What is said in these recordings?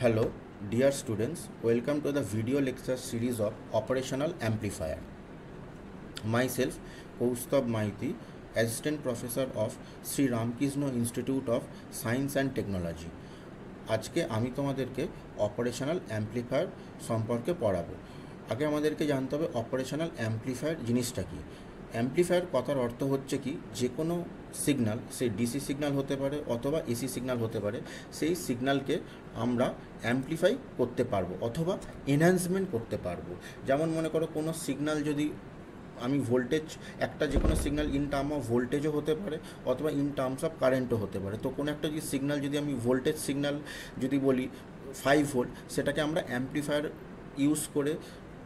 Hello, dear students. Welcome to the video lecture series of Operational Amplifier. Myself, Kaustubh Maiti, Assistant Professor of Sri Ramkrishna Institute of Science and Technology. আজকে আমি তোমাদেরকে operational amplifier সম্পর্কে পড়াবো। আগে আমাদেরকে জানতে হবে অপারেশনাল অ্যাম্প্লিফায়ার জিনিসটা কি। অ্যাম্প্লিফায়ার কথার অর্থ হচ্ছে কি, যে কোনো সিগন্যাল, সে ডিসি সিগন্যাল হতে পারে অথবা এসি সিগন্যাল হতে পারে, সেই সিগন্যালকে আমরা অ্যাম্প্লিফাই করতে পারবো অথবা এনহ্যান্সমেন্ট করতে পারবো। যেমন মনে করো কোনো সিগন্যাল যদি আমি ভোল্টেজ, একটা যে কোনো সিগন্যাল ইন টার্ম অফ ভোল্টেজও হতে পারে অথবা ইন টার্মস অফ কারেন্টও হতে পারে। তো কোনো একটা যদি সিগন্যাল যদি আমি ভোল্টেজ সিগন্যাল যদি বলি 5 ভোল্ট, সেটাকে আমরা অ্যাম্প্লিফায়ার ইউজ করে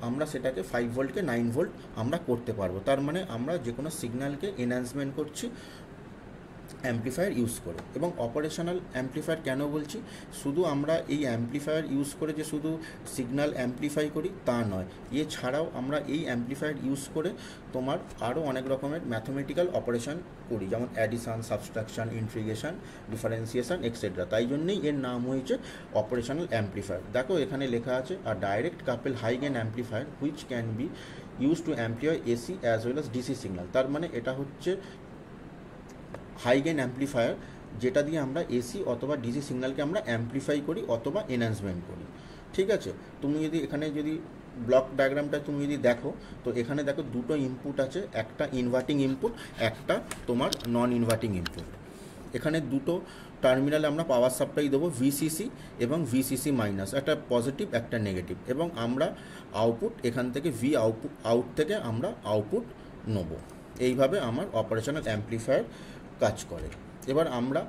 আমরা সেটাকে 5 ভোল্টকে 9 ভোল্ট আমরা করতে পারবো। তার মানে আমরা যে কোনো সিগন্যালকে এনহ্যান্সমেন্ট করছি অ্যাম্প্লিফায়ার ইউজ করে। এবং অপারেশনাল অ্যাম্প্লিফায়ার কেন বলছি, শুধু আমরা এই অ্যাম্প্লিফায়ার ইউজ করে যে শুধু সিগন্যাল অ্যাম্প্লিফাই করি তা নয়, এছাড়াও আমরা এই অ্যাম্প্লিফায়ার ইউজ করে তোমার আরও অনেক রকমের ম্যাথমেটিক্যাল অপারেশন করি, যেমন addition, subtraction, integration, differentiation etcetera. তাই জন্যই এর নাম হয়েছে অপারেশনাল অ্যাম্প্লিফায়ার। দেখো এখানে লেখা আছে a direct couple high gain amplifier which can be use to amplify AC as well as DC signal. তার মানে এটা হচ্ছে হাই গেইন অ্যাম্প্লিফায়ার, যেটা দিয়ে আমরা এসি অথবা ডিসি সিগন্যালকে আমরা অ্যাম্প্লিফাই করি অথবা এনহ্যান্সমেন্ট করি। ঠিক আছে, তুমি যদি এখানে যদি ব্লক ডায়াগ্রামটা তুমি যদি দেখো, তো এখানে দেখো দুটো ইনপুট আছে, একটা ইনভার্টিং ইনপুট, একটা তোমার নন ইনভার্টিং ইনপুট। এখানে দুটো টার্মিনালে আমরা পাওয়ার সাপ্লাই দেবো, ভিসিসি এবং ভিসিসি মাইনাস, একটা পজিটিভ একটা নেগেটিভ, এবং আমরা আউটপুট এখান থেকে আউট থেকে আমরা আউটপুট নেব। এইভাবে আমার অপারেশনাল অ্যাম্প্লিফায়ার কাজ করে। এবার আমরা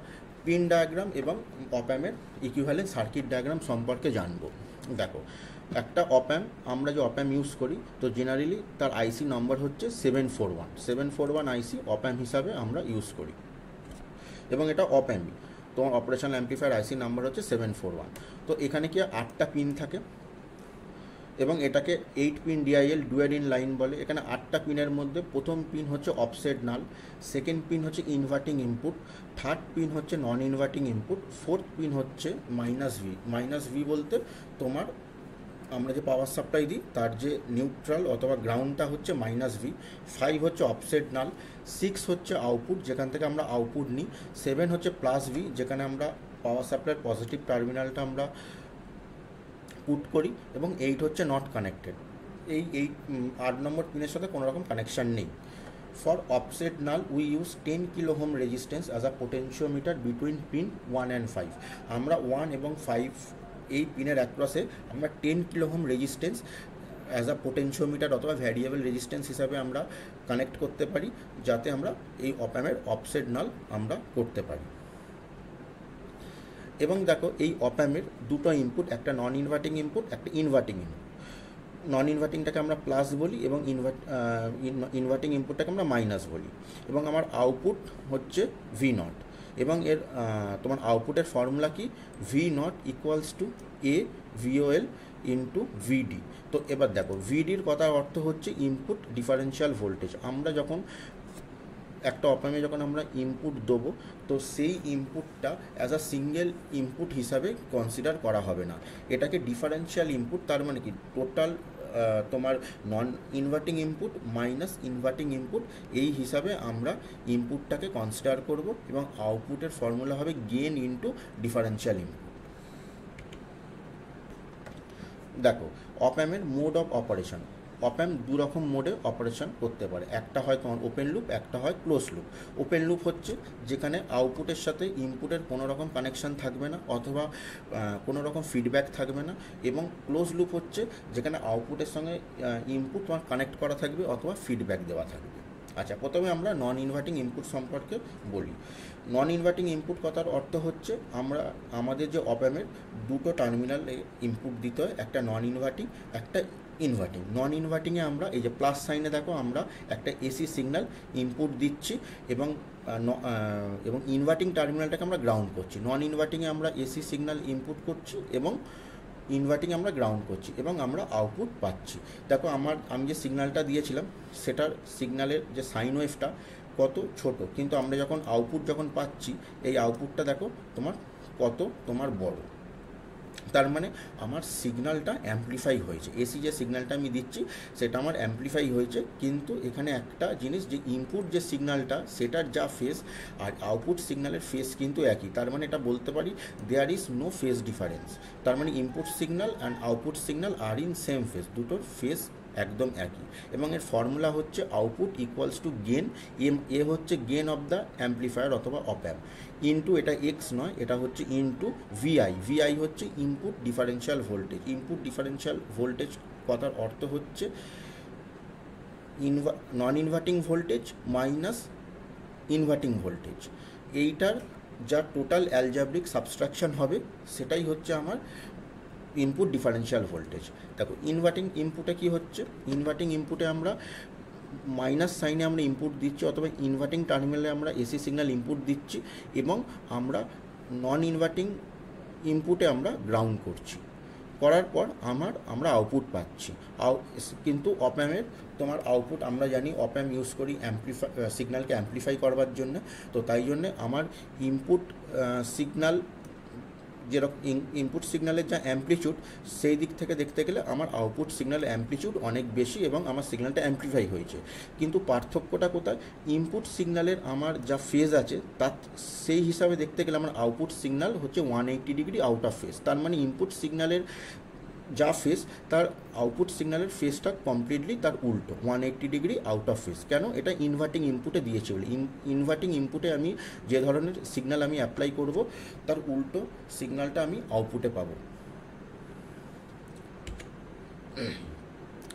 পিন ডায়াগ্রাম এবং অপ্যামের ইকুইভ্যালেন্ট সার্কিট ডায়াগ্রাম সম্পর্কে জানবো। দেখো একটা অপ্যাম, আমরা যে অপ্যাম ইউজ করি, তো জেনারেলি তার আইসি নম্বর হচ্ছে 741 আইসি অপ্যাম হিসাবে আমরা ইউজ করি, এবং এটা অপ্যামই। তোমার অপারেশনাল অ্যাম্প্লিফায়ার আইসি নাম্বার হচ্ছে 741। তো এখানে কি 8টা পিন থাকে এবং এটাকে 8 pin DIL dual in line বলে। এখানে 8টা পিনের মধ্যে প্রথম পিন হচ্ছে অফসেট নাল, সেকেন্ড পিন হচ্ছে ইনভার্টিং ইনপুট, থার্ড পিন হচ্ছে non inverting input, fourth pin হচ্ছে মাইনাস ভি বলতে তোমার আমরা যে পাওয়ার সাপ্লাই দিই তার যে নিউট্রাল অথবা গ্রাউন্ডটা হচ্ছে -V, 5 হচ্ছে অফসেট নাল, 6 হচ্ছে আউটপুট যেখান থেকে আমরা আউটপুট নিই, 7 হচ্ছে +V যেখানে আমরা পাওয়ার সাপ্লাইয়ের পজিটিভ টার্মিনালটা আমরা পুট করি, এবং 8 হচ্ছে নট কানেক্টেড। এই 8 নম্বর পিনের সাথে কোনো রকম কানেকশান নেই। For offset null we use 10 kilo ohm resistance as a potentiometer between pin 1 and 5। আমরা 1 এবং 5 এই পিনের অ্যাক্রসে আমরা 10 kilo ohm resistance as a potentiometer অথবা ভ্যারিয়েবল রেজিস্ট্যান্স হিসাবে আমরা কানেক্ট করতে পারি, যাতে আমরা এই অপ্যামের অফসেট নাল আমরা করতে পারি। এবং দেখো এই অপ্যামের দুটো ইনপুট, একটা নন ইনভার্টিং ইনপুট, একটা ইনভার্টিং ইনপুট। নন ইনভার্টিংটাকে আমরা প্লাস বলি এবং ইনভার্টিং ইনপুটটাকে আমরা মাইনাস বলি, এবং আমার আউটপুট হচ্ছে V0। এবং এর তোমার আউটপুটের ফর্মুলা কি, V0 equals to A VOL into VD। তো এবার দেখো VDর কথা অর্থ হচ্ছে ইনপুট ডিফারেন্সিয়াল ভোল্টেজ। আমরা যখন একটা অপ্যামে যখন আমরা ইনপুট দেবো, তো সেই ইনপুটটা অ্যাজ আ সিঙ্গেল ইনপুট হিসাবে কনসিডার করা হবে না, এটাকে ডিফারেন্সিয়াল ইনপুট, তার মানে কি টোটাল তোমার non inverting input minus inverting input, এই হিসাবে আমরা ইনপুটটাকে কনসিডার করব, এবং আউটপুটের ফর্মুলা হবে গেইন ইনটু ডিফারেন্সিয়াল ইনপুট। দেখো অপ্যামের মোড অফ অপারেশন, অপ্যাম দু রকম মোডে অপারেশন করতে পারে, একটা হয় তোমার ওপেন লুপ, একটা হয় ক্লোজ লুপ। ওপেন লুপ হচ্ছে যেখানে আউটপুটের সাথে ইনপুটের কোনো রকম কানেকশান থাকবে না অথবা কোনো রকম ফিডব্যাক থাকবে না, এবং ক্লোজ লুপ হচ্ছে যেখানে আউটপুটের সঙ্গে ইনপুট তোমার কানেক্ট করা থাকবে অথবা ফিডব্যাক দেওয়া থাকবে। আচ্ছা, প্রথমে আমরা নন ইনভার্টিং ইনপুট সম্পর্কে বলি। নন ইনভার্টিং ইনপুট কথার অর্থ হচ্ছে আমরা আমাদের যে অপ্যামের দুটো টার্মিনালে ইনপুট দিতে হয়, একটা নন ইনভার্টিং, একটা ইনভার্টিং। নন ইনভার্টিংয়ে আমরা এই যে প্লাস সাইনে দেখো আমরা একটা এসি সিগন্যাল ইনপুট দিচ্ছি, এবং ইনভার্টিং টার্মিনালটাকে আমরা গ্রাউন্ড করছি। নন ইনভার্টিংয়ে আমরা এসি সিগন্যাল ইনপুট করছি এবং ইনভার্টিং আমরা গ্রাউন্ড করছি, এবং আমরা আউটপুট পাচ্ছি। দেখো আমি যে সিগন্যালটা দিয়েছিলাম সেটার সিগন্যালের যে সাইন ওয়েভটা কত ছোট, কিন্তু আমরা যখন আউটপুট যখন পাচ্ছি, এই আউটপুটটা দেখো কত বড়। তার মানে আমার সিগন্যালটা অ্যাম্প্লিফাই হয়েছে, এসি যে সিগন্যালটা আমি দিচ্ছি সেটা আমার অ্যাম্প্লিফাই হয়েছে। কিন্তু এখানে একটা জিনিস, যে ইনপুট যে সিগন্যালটা সেটার যা ফেজ আর আউটপুট সিগন্যালের ফেজ কিন্তু একই। তার মানে এটা বলতে পারি there is no phase difference. তার মানে input signal and output signal are in same phase, দুটোর ফেজ একদম একই। এবং এর ফর্মুলা হচ্ছে output equals to gain, A হচ্ছে গেন অফ দ্য অ্যাম্প্লিফায়ার অথবা অপ অ্যাম্প, ইনটু এটা এক্স নয়, এটা হচ্ছে ইনটু ভিআই। ভিআই হচ্ছে input differential voltage. Input differential voltage কথার অর্থ হচ্ছে non inverting voltage minus inverting voltage, এইটার যা টোটাল অ্যালজাব্রিক সাবস্ট্রাকশন হবে সেটাই হচ্ছে আমার ইনপুট ডিফারেন্সিয়াল ভোল্টেজ। দেখো ইনভার্টিং ইনপুটে কি হচ্ছে, ইনভার্টিং ইনপুটে আমরা মাইনাস সাইনে আমরা ইনপুট দিচ্ছি, অথবা ইনভার্টিং টার্মিনালে আমরা এসি সিগন্যাল ইনপুট দিচ্ছি, এবং আমরা নন ইনভার্টিং ইনপুটে আমরা গ্রাউন্ড করছি। করার পর আমরা আউটপুট পাচ্ছি। কিন্তু অপ অ্যাম্পের তোমার আউটপুট আমরা জানি অপ অ্যাম্প ইউজ করি সিগন্যালকে অ্যাম্প্লিফাই করবার জন্য। তো তাই জন্যে আমার ইনপুট সিগন্যাল যেরকম ইনপুট সিগন্যালের যা অ্যাম্প্লিটিউড, সেই দিক থেকে দেখতে গেলে আমার আউটপুট সিগন্যাল অ্যাম্প্লিটিউড অনেক বেশি এবং আমার সিগন্যালটা অ্যাম্প্লিফাই হয়েছে। কিন্তু পার্থক্যটা কোথায়, ইনপুট সিগন্যালের আমার যা ফেজ আছে তার সেই হিসাবে দেখতে গেলে আমার আউটপুট সিগন্যাল হচ্ছে 180 ডিগ্রি আউট অফ ফেজ। তার মানে ইনপুট সিগন্যালের যা ফেজ তার আউটপুট সিগন্যালের ফেজটা কমপ্লিটলি তার উল্টো, 180 ডিগ্রি আউট অফ ফেজ। কেন? এটা ইনভার্টিং ইনপুটে দিয়েছে বলে। ইনভার্টিং ইনপুটে আমি যে ধরনের সিগন্যাল আমি অ্যাপ্লাই করব তার উল্টো সিগন্যালটা আমি আউটপুটে পাবো।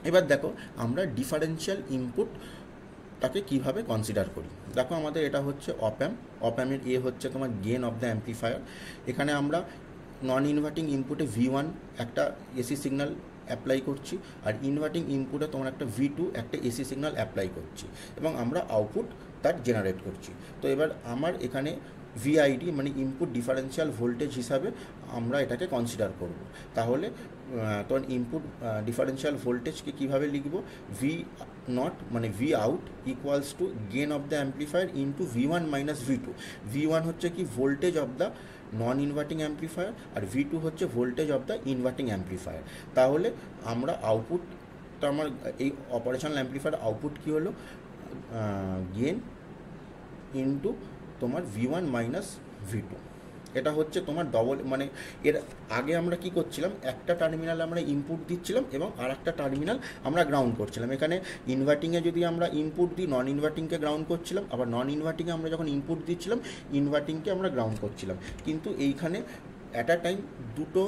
এবার দেখো আমরা ডিফারেন্সিয়াল ইনপুটটাকে কীভাবে কনসিডার করি। দেখো আমাদের এটা হচ্ছে অপ অ্যাম্প, অপ অ্যাম্পের এ হচ্ছে তোমার গেন অফ দ্য অ্যাম্প্লিফায়ার। এখানে আমরা নন ইনভার্টিং ইনপুটে V1 একটা এসি সিগন্যাল অ্যাপ্লাই করছি, আর ইনভার্টিং ইনপুটে তোমার একটা V2 একটা এসি সিগন্যাল অ্যাপ্লাই করছি, এবং আমরা আউটপুট তার জেনারেট করছি। তো এবার আমার এখানে ভিআইডি মানে ইনপুট ডিফারেন্সিয়াল ভোল্টেজ হিসাবে আমরা এটাকে কনসিডার করব। তাহলে তখন ইনপুট ডিফারেন্সিয়াল ভোল্টেজকে কীভাবে লিখব, ভি নট মানে V out equals to gain of the amplifier into V1 minus V2। V1 হচ্ছে কি voltage of the non inverting amplifier, আর V2 হচ্ছে voltage of the inverting amplifier. তাহলে আমরা আউটপুটটা আমার এই অপারেশনাল অ্যাম্প্লিফায়ার আউটপুট কী হলো, গেন ইন্টু তোমার V1 মাইনাস V2। এটা হচ্ছে তোমার ডবল, মানে এর আগে আমরা কি করছিলাম, একটা টার্মিনাল আমরা ইনপুট দিচ্ছিলাম এবং আর একটা টার্মিনাল আমরা গ্রাউন্ড করছিলাম। এখানে ইনভার্টিংয়ে যদি আমরা ইনপুট দিই নন ইনভার্টিংকে গ্রাউন্ড করছিলাম, আবার নন ইনভার্টিংয়ে আমরা যখন ইনপুট দিচ্ছিলাম ইনভার্টিংকে আমরা গ্রাউন্ড করছিলাম। কিন্তু এইখানে অ্যাট আ টাইম দুটো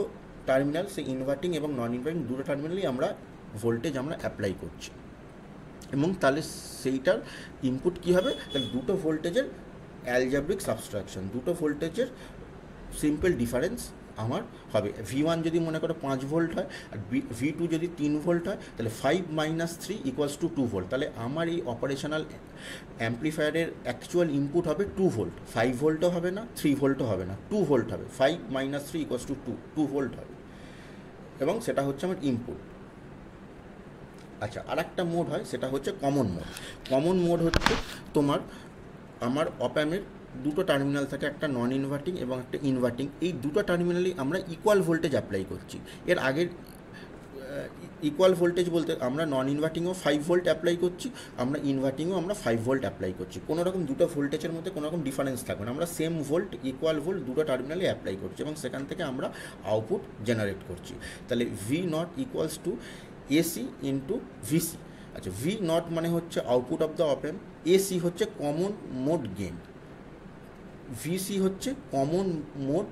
টার্মিনাল, সেই ইনভার্টিং এবং নন ইনভার্টিং দুটো টার্মিনালই আমরা ভোল্টেজ আমরা অ্যাপ্লাই করছি, এবং তাহলে সেইটার ইনপুট কী হবে, তাহলে দুটো ভোল্টেজের অ্যালজাব্রিক সাবস্ট্রাকশন, দুটো ভোল্টেজের সিম্পল ডিফারেন্স আমার হবে। V1 যদি মনে করো 5 ভোল্ট হয় আর V2 যদি 3 ভোল্ট হয়, তাহলে 5 মাইনাস 3 ইকুয়ালস টু 2 ভোল্ট। তাহলে আমার এই অপারেশনাল অ্যাম্প্লিফায়ারের অ্যাকচুয়াল ইনপুট হবে 2 ভোল্ট, 5 ভোল্টও হবে না, 3 ভোল্টও হবে না, 2 ভোল্ট হবে। 5 মাইনাস 3 ইকুয়ালস টু 2 ভোল্ট হবে, এবং সেটা হচ্ছে আমার ইনপুট। আচ্ছা, আর একটা মোড হয়, সেটা হচ্ছে কমন মোড। কমন মোড হচ্ছে তোমার আমার অপ অ্যাম্পের দুটো টার্মিনাল থাকে, একটা নন ইনভার্টিং এবং একটা ইনভার্টিং। এই দুটো টার্মিনালেই আমরা ইকুয়াল ভোল্টেজ অ্যাপ্লাই করছি। এর আগের ইকুয়াল ভোল্টেজ বলতে আমরা নন ইনভার্টিংও 5 ভোল্ট অ্যাপ্লাই করছি, আমরা ইনভার্টিংও আমরা 5 ভোল্ট অ্যাপ্লাই করছি। কোনো রকম দুটো ভোল্টেজের মধ্যে কোনো রকম ডিফারেন্স থাকবে না, আমরা সেম ভোল্ট ইকুয়াল ভোল্ট দুটো টার্মিনালে অ্যাপ্লাই করছি, এবং সেখান থেকে আমরা আউটপুট জেনারেট করছি। তাহলে V naught equals to AC into VC. আচ্ছা, ভি নট মানে হচ্ছে output of the op amp, AC হচ্ছে কমন মোড গেইন, ভিসি হচ্ছে কমন মোড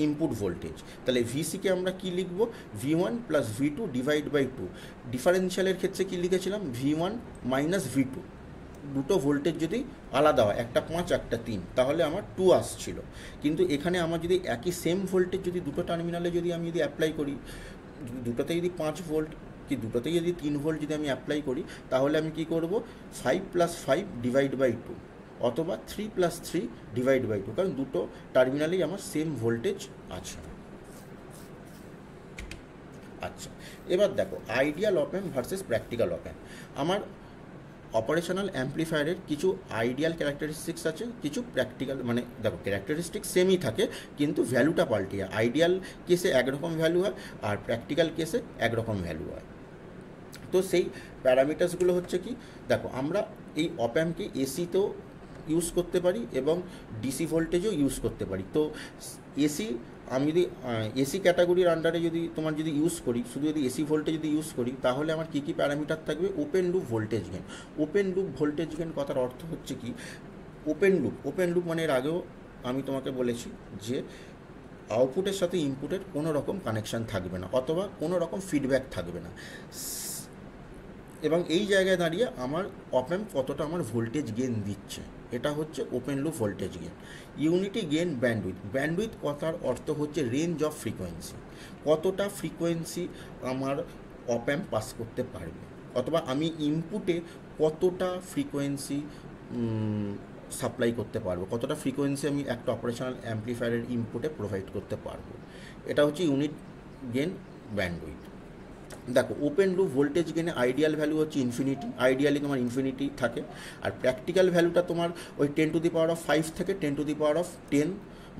ইনপুট ভোল্টেজ। তাহলে ভিসিকে আমরা কি লিখব, V1 plus V2 divide by 2। ডিফারেন্সিয়ালের ক্ষেত্রে কি লিখেছিলাম, V1 মাইনাস V2। দুটো ভোল্টেজ যদি আলাদা হয়, একটা 5 একটা 3, তাহলে আমার 2 আসছিল। কিন্তু এখানে আমার যদি একই সেম ভোল্টেজ যদি দুটো টার্মিনালে যদি আমি যদি অ্যাপ্লাই করি, দুটোতে যদি 5 ভোল্ট কি দুটোতেই যদি 3 ভোল্ট যদি আমি অ্যাপ্লাই করি, তাহলে আমি কি করব, 5 প্লাস 5 ডিভাইড বাই 2 অথবা 3 প্লাস 3 ডিভাইড বাই 2, কারণ দুটো টার্মিনালেই আমার সেম ভোল্টেজ আছে। আচ্ছা, এবার দেখো আইডিয়াল অপ অ্যাম্প ভার্সেস প্র্যাকটিক্যাল অপ অ্যাম্প। আমার অপারেশনাল অ্যাম্প্লিফায়ারের কিছু আইডিয়াল ক্যারেক্টারিস্টিক্স আছে, কিছু প্র্যাকটিক্যাল, মানে দেখো ক্যারেক্টারিস্টিক্স সেমই থাকে কিন্তু ভ্যালুটা পাল্টে যায়। আইডিয়াল কেসে একরকম ভ্যালু হয় আর প্র্যাকটিক্যাল কেসে একরকম ভ্যালু হয়। তো সেই প্যারামিটার্সগুলো হচ্ছে কি, দেখো আমরা এই অপ অ্যাম্পকে এসিতেও ইউজ করতে পারি এবং ডিসি ভোল্টেজও ইউজ করতে পারি। তো এসি, আমি যদি এসি ক্যাটাগরির আন্ডারে যদি তোমার যদি ইউজ করি, শুধু যদি এসি ভোল্টেজ যদি ইউজ করি, তাহলে আমার কী কী প্যারামিটার থাকবে? Open loop voltage gain. Open loop voltage gain কথার অর্থ হচ্ছে কি, ওপেন লুপ মানে এর আগেও আমি তোমাকে বলেছি যে আউটপুটের সাথে ইনপুটের কোনো রকম কানেকশান থাকবে না অথবা কোনো রকম ফিডব্যাক থাকবে না। এবং এই জায়গায় দাঁড়িয়ে আমার অপ অ্যাম্প কতটা আমার ভোল্টেজ গেন দিচ্ছে, এটা হচ্ছে open loop voltage gain. Unity gain bandwidth কথার অর্থ হচ্ছে রেঞ্জ অফ ফ্রিকোয়েন্সি, কতটা ফ্রিকোয়েন্সি আমার অপ অ্যাম্প পাস করতে পারবে, অথবা আমি ইনপুটে কতটা ফ্রিকোয়েন্সি সাপ্লাই করতে পারবো, কতটা ফ্রিকোয়েন্সি আমি একটা অপারেশনাল অ্যাম্প্লিফায়ারের ইনপুটে প্রোভাইড করতে পারবো। এটা হচ্ছে ইউনিট গেন ব্যান্ডউইথ। দেখো ওপেন লুপ ভোল্টেজ গেনে আইডিয়াল ভ্যালু হচ্ছে ইনফিনিটি, আইডিয়ালি তোমার ইনফিনিটি থাকে। আর প্র্যাকটিক্যাল ভ্যালুটা তোমার ওই 10⁵ থেকে 10⁻10,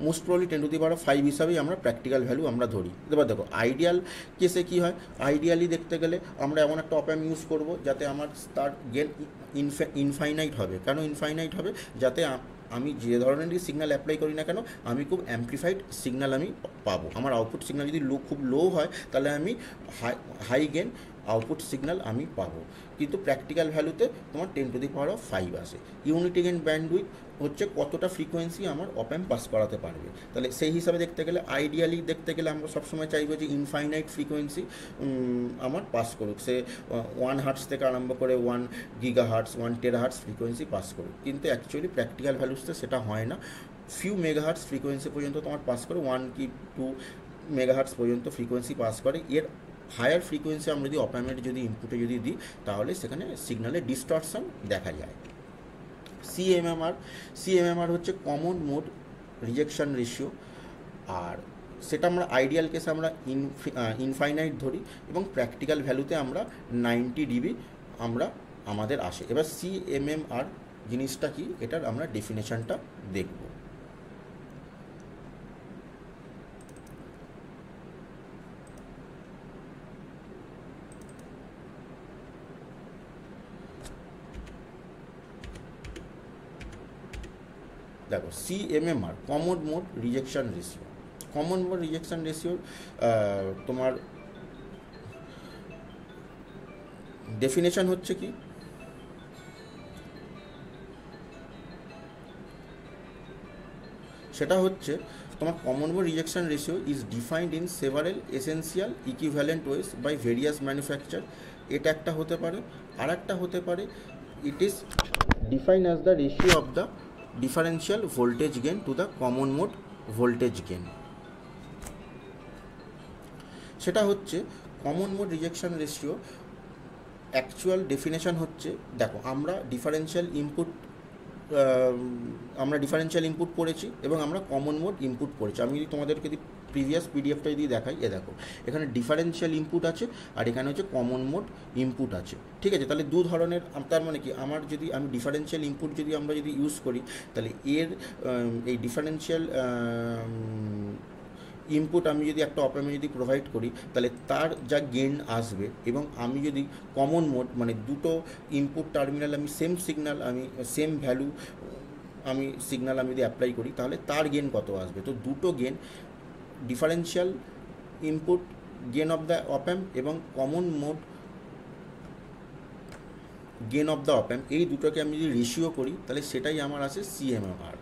মোস্ট প্রবলি 10⁵ হিসাবেই আমরা প্র্যাকটিক্যাল ভ্যালু আমরা ধরি। এবার দেখো আইডিয়াল কেসে কী হয়, আইডিয়ালি দেখতে গেলে আমরা এমন একটা অপ অ্যাম্প ইউজ করবো যাতে আমার তার গেন ইনফাইনাইট হবে। কেন ইনফাইনাইট হবে? যাতে আমি যে ধরনেরই সিগন্যাল অ্যাপ্লাই করি না কেন, আমি খুব অ্যাম্প্লিফাইড সিগন্যাল আমি পাবো। আমার আউটপুট সিগন্যাল যদি খুব লো হয়, তাহলে আমি হাই গেন আউটপুট সিগন্যাল আমি পাবো। কিন্তু প্র্যাকটিক্যাল ভ্যালুতে তোমার 10⁵ আসে। ইউনিটি গেন ব্যান্ডউইথ হচ্ছে কতটা ফ্রিকোয়েন্সি আমার অপ অ্যাম্প পাস করাতে পারবে। তাহলে সেই হিসাবে দেখতে গেলে আইডিয়ালি দেখতে গেলে আমরা সবসময় চাইবো যে ইনফাইনাইট ফ্রিকোয়েন্সি আমার পাস করুক, সে 1 হার্টস থেকে আরম্ভ করে 1 গিগাহার্টস 1 টেরাহার্টস ফ্রিকোয়েন্সি পাস করুক। কিন্তু অ্যাকচুয়ালি প্র্যাকটিক্যাল ভ্যালুসতে সেটা হয় না। ফিউ মেগাহার্টস ফ্রিকোয়েন্সি পর্যন্ত তোমার পাস করে, 1 কি 2 মেগাহার্টস পর্যন্ত ফ্রিকোয়েন্সি পাস করে। এর হায়ার ফ্রিকোয়েন্সি আমরা যদি অপ অ্যাম্পের যদি ইনপুটে যদি দিই, তাহলে সেখানে সিগন্যালের ডিস্টরশন দেখা যায়। সিএমএমআর হচ্ছে কমন মোড রিজেকশন রেশিও, আর সেটা আমরা আইডিয়াল কেসে আমরা ইনফাইনাইট ধরি এবং প্র্যাকটিক্যাল ভ্যালুতে আমরা 90 dB আমরা আমাদের আসে। এবার সিএমএমআর জিনিসটা কি, এটার আমরা ডেফিনেশনটা দেখব। দেখো CMMR common mode rejection ratio. Common mode rejection ratio তোমার ডেফিনেশন হচ্ছে কি, সেটা হচ্ছে তোমার common mode rejection ratio is defined in several essential equivalent ways by various manufacture. এটা একটা হতে পারে। আর একটা হতে পারে, it is defined as the ratio of the differential voltage gain to the common mode voltage gain। সেটা হচ্ছে common mode rejection ratio actual definition হচ্ছে, দেখো আমরা ডিফারেন্সিয়াল ইনপুট পড়েছি এবং আমরা কমন মোড ইনপুট পড়েছি। আমি যদি তোমাদেরকে প্রিভিয়াস পিডিএফটা যদি দেখাই, দেখো এখানে ডিফারেন্সিয়াল ইনপুট আছে আর এখানে হচ্ছে কমন মোড ইনপুট আছে, ঠিক আছে। তাহলে দু ধরনের, তার মানে কি, আমার যদি আমি ডিফারেন্সিয়াল ইনপুট যদি আমরা যদি ইউজ করি, তাহলে এর এই ডিফারেন্সিয়াল ইনপুট আমি যদি একটা অপ অ্যাম্পে যদি প্রোভাইড করি, তাহলে তার যা গেইন আসবে, এবং আমি যদি কমন মোড মানে দুটো ইনপুট টার্মিনাল আমি সেম সিগন্যাল আমি সেম ভ্যালু আমি সিগন্যাল আমি যদি অ্যাপ্লাই করি, তাহলে তার গেইন কত আসবে। তো দুটো gain, differential input gain of the op amp এবং common mode gain of the op amp, এই দুটোকে আমি যদি রেশিও করি, তাহলে সেটাই আমার আছে সিএমএমআর।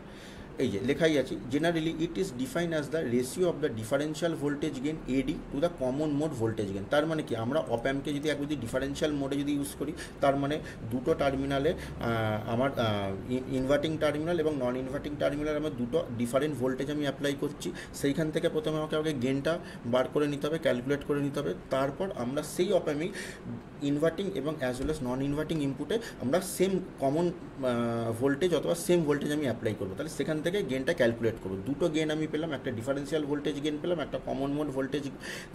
এই যে লেখাই আছে, generally it is define as the ratio of the differential voltage gain eddy to the common mode voltage gain. তার মানে কি, আমরা অপ অ্যাম্পকে যদি একবার যদি ডিফারেন্সিয়াল মোডে যদি ইউজ করি, তার মানে দুটো টার্মিনালে আমার ইনভার্টিং টার্মিনাল এবং নন ইনভার্টিং টার্মিনাল আমার দুটো ডিফারেন্ট ভোল্টেজ আমি অ্যাপ্লাই করছি। সেইখান থেকে প্রথমে আমাকে গেনটা বার করে নিতে হবে, ক্যালকুলেট করে নিতে হবে। তারপর আমরা সেই অপ অ্যাম্পে ইনভার্টিং এবং অ্যাজ ওয়েল এস নন ইনভার্টিং ইনপুটে আমরা সেম কমন ভোল্টেজ অথবা সেম ভোল্টেজ আমি অ্যাপ্লাই করবো। তাহলে সেখান থেকে থেকে গেনটা ক্যালকুলেট করবো। দুটো গেন আমি পেলাম, একটা ডিফারেন্সিয়াল ভোল্টেজ গেন পেলাম, একটা কমন মোড ভোল্টেজ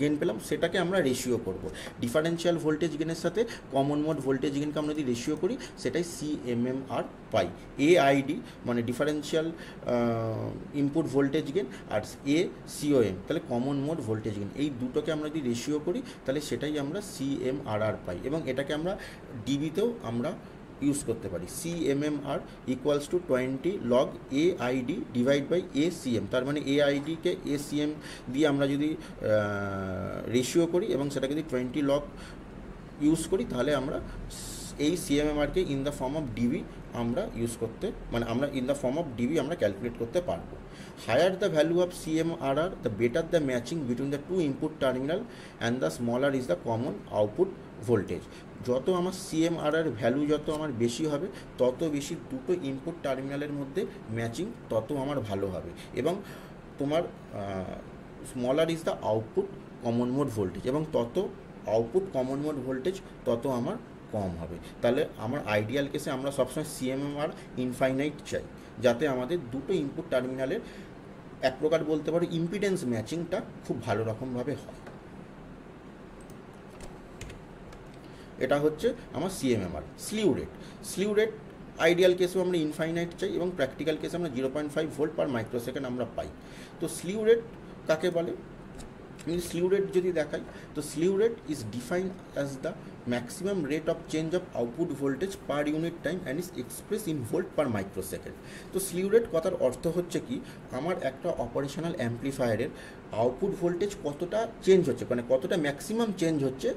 গেন পেলাম, সেটাকে আমরা রেশিও করব। ডিফারেন্সিয়াল ভোল্টেজ গেনের সাথে কমন মোড ভোল্টেজ গেনকে আমরা যদি রেশিও করি সেটাই CMMR পাই। AID মানে ডিফারেন্সিয়াল ইনপুট ভোল্টেজ গেন, আর COM তাহলে কমন মোড ভোল্টেজ গেন, এই দুটোকে আমরা যদি রেশিও করি তাহলে সেটাই আমরা CMRR পাই। এবং এটাকে আমরা ডিবিতেও আমরা ইউজ করতে পারি। CMMR equals to 20 log AID divide by ACM। তার মানে AIDকে ACM দিয়ে আমরা যদি রেশিও করি এবং সেটাকে যদি 20 log ইউজ করি তাহলে আমরা এই CMMRকে in the form of dB আমরা ইউজ করতে, মানে আমরা in the form of dB আমরা ক্যালকুলেট করতে পারবো। Higher the value of CMRR the better the matching between the two input terminal and the smaller is the common output voltage. যত আমার CMRR value যত আমার বেশি হবে তত বেশি দুটো ইনপুট টার্মিনালের মধ্যে ম্যাচিং তত আমার ভালো হবে, এবং তোমার smaller is the output common mode voltage, এবং তত আউটপুট কমন মোড ভোল্টেজ তত আমার কম হবে। তাহলে আমার আইডিয়াল কেসে আমরা সবসময় CMMR ইনফাইনাইট চাই, যাতে আমাদের দুটো ইনপুট টার্মিনালের এক প্রকার বলতে পারো ইম্পিডেন্স ম্যাচিংটা খুব ভালো রকমভাবে হয়। এটা হচ্ছে আমার CMMR। স্লিউ রেট আইডিয়াল কেসেও আমরা ইনফাইনাইট চাই এবং প্র্যাকটিক্যাল কেসে আমরা 0.5 ভোল্ট পার মাইক্রোসেকেন্ড আমরা পাই। তো স্লিউ রেট কাকে বলে? স্লিউ রেট যদি দেখাই তো স্লিউ rate is defined as the maximum rate of change of output voltage per unit time and is express in volt per microsecond. তো স্লিউ রেট কথার অর্থ হচ্ছে কি, আমার একটা অপারেশনাল অ্যাম্প্লিফায়ারের আউটপুট ভোল্টেজ কতটা চেঞ্জ হচ্ছে, মানে কতটা ম্যাক্সিমাম চেঞ্জ হচ্ছে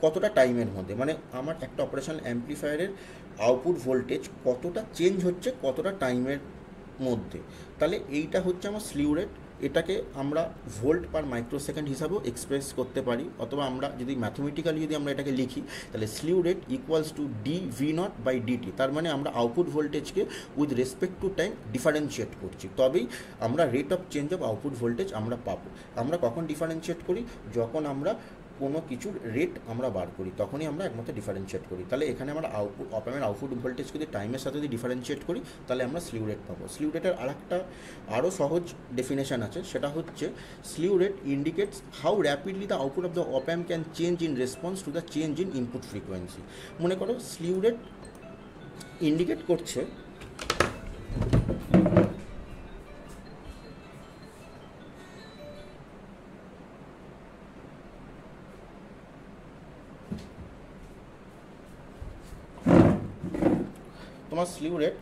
কতটা টাইমের মধ্যে, মানে আমার একটা অপারেশনাল অ্যাম্প্লিফায়ারের আউটপুট ভোল্টেজ কতটা চেঞ্জ হচ্ছে কতটা টাইমের মধ্যে, তাহলে এইটা হচ্ছে আমার স্লিউ রেট। এটাকে আমরা ভোল্ট পার মাইক্রোসেকেন্ড হিসাবেও এক্সপ্রেস করতে পারি, অথবা আমরা যদি ম্যাথমেটিক্যালি যদি আমরা এটাকে লিখি তাহলে স্লিউ রেট ইকুয়ালস টু dV0/dt। তার মানে আমরা আউটপুট ভোল্টেজকে with respect to time differentiate করছি, তবেই আমরা rate of change of output voltage আমরা পাবো। আমরা কখন ডিফারেন্সিয়েট করি? যখন আমরা কোনো কিছুর রেট আমরা বার করি তখনই আমরা একমাত্র ডিফারেন্সিয়েট করি। তাহলে এখানে আমরা অপারেশনের আউটপুট ভোল্টেজকে যদি টাইমের সাথে যদি ডিফারেন্সিয়েট করি তাহলে আমরা স্লিউ রেট পাবো। স্লিউ রেটের আরও সহজ ডেফিনেশন আছে, সেটা হচ্ছে slew rate indicates how rapidly the output of the op amp can change in response to the change in input frequency. মনে করো স্লিউ রেট ইন্ডিকেট করছে তোমার স্লিউ রেট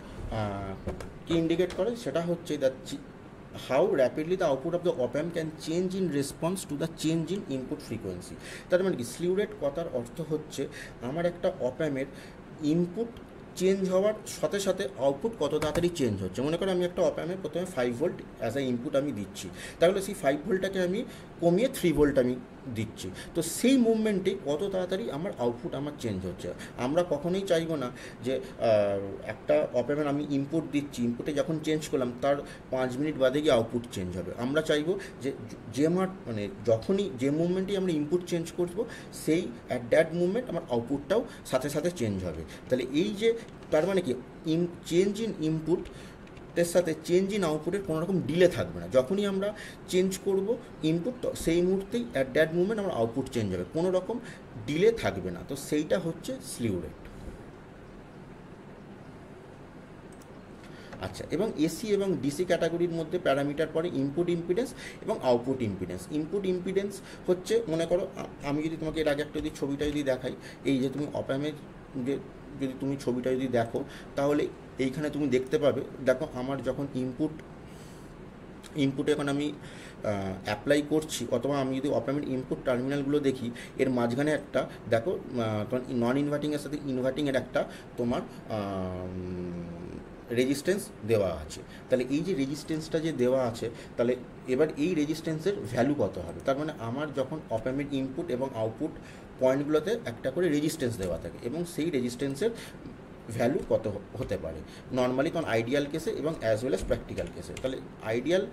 কি ইন্ডিকেট করে, সেটা হচ্ছে the how rapidly the output of the op amp can change in response to the change in input frequency. তার মানে কি, স্লিউ রেট কথার অর্থ হচ্ছে আমার একটা অপ অ্যাম্পের ইনপুট চেঞ্জ হওয়ার সাথে সাথে আউটপুট কত তাড়াতাড়ি চেঞ্জ হচ্ছে। মনে করো আমি একটা অপ অ্যাম্পে প্রথমে 5 ভোল্ট অ্যাজ আ ইনপুট আমি দিচ্ছি, তাহলে সেই 5 ভোল্টটাকে আমি কমিয়ে 3 ভোল্ট আমি দিচ্ছি, তো সেই মুভমেন্টে কত তাড়াতাড়ি আমার আউটপুট আমার চেঞ্জ হচ্ছে। আমরা কখনোই চাইবো না যে একটা অপ অ্যাম্পের আমি ইনপুট দিচ্ছি, ইনপুটে যখন চেঞ্জ করলাম তার 5 মিনিট বাদে গিয়ে আউটপুট চেঞ্জ হবে। আমরা চাইবো যে মানে যখনই যে মুভমেন্টেই আমরা ইনপুট চেঞ্জ করবো সেই অ্যাট দ্যাট মুভমেন্ট আমার আউটপুটটাও সাথে সাথে চেঞ্জ হবে। তাহলে এই যে তার মানে কি, চেঞ্জ ইন ইনপুট এর সাথে চেঞ্জ ইন আউটপুটের কোনো রকম ডিলে থাকবে না। যখনই আমরা চেঞ্জ করব ইনপুট সেই মুহূর্তেই অ্যাট দ্যাট মুভমেন্ট আমার আউটপুট চেঞ্জ হবে, কোনো রকম ডিলে থাকবে না। তো সেইটা হচ্ছে স্লিউ রেট। আচ্ছা, এবং এসি এবং ডিসি ক্যাটাগরির মধ্যে প্যারামিটার পড়ে ইনপুট ইম্পিডেন্স এবং আউটপুট ইম্পিডেন্স। ইনপুট ইম্পিডেন্স হচ্ছে, মনে করো আমি যদি তোমাকে এর আগে একটা যদি ছবিটা যদি দেখাই, এই যে তুমি অপ অ্যাম্পের যে যদি তুমি ছবিটা যদি দেখো তাহলে এইখানে তুমি দেখতে পাবে, দেখো আমার যখন ইনপুটে এখন আমি অ্যাপ্লাই করছি, অথবা আমি যদি অপ অ্যাম্পের ইনপুট টার্মিনালগুলো দেখি, এর মাঝখানে একটা দেখো তোমার নন ইনভার্টিংয়ের সাথে ইনভার্টিংয়ের একটা তোমার রেজিস্ট্যান্স দেওয়া আছে। তাহলে এই যে রেজিস্ট্যান্সটা যে দেওয়া আছে, তাহলে এবার এই রেজিস্ট্যান্সের ভ্যালু কত হবে? তার মানে আমার যখন অপ অ্যাম্পের ইনপুট এবং আউটপুট পয়েন্টগুলোতে একটা করে রেজিস্ট্যান্স দেওয়া থাকে এবং সেই রেজিস্ট্যান্সের ভ্যালু কত হতে পারে নর্মালি তখন আইডিয়াল কেসে এবং অ্যাজ ওয়েল অ্যাজ প্র্যাকটিক্যাল কেসে। তাহলে আইডিয়াল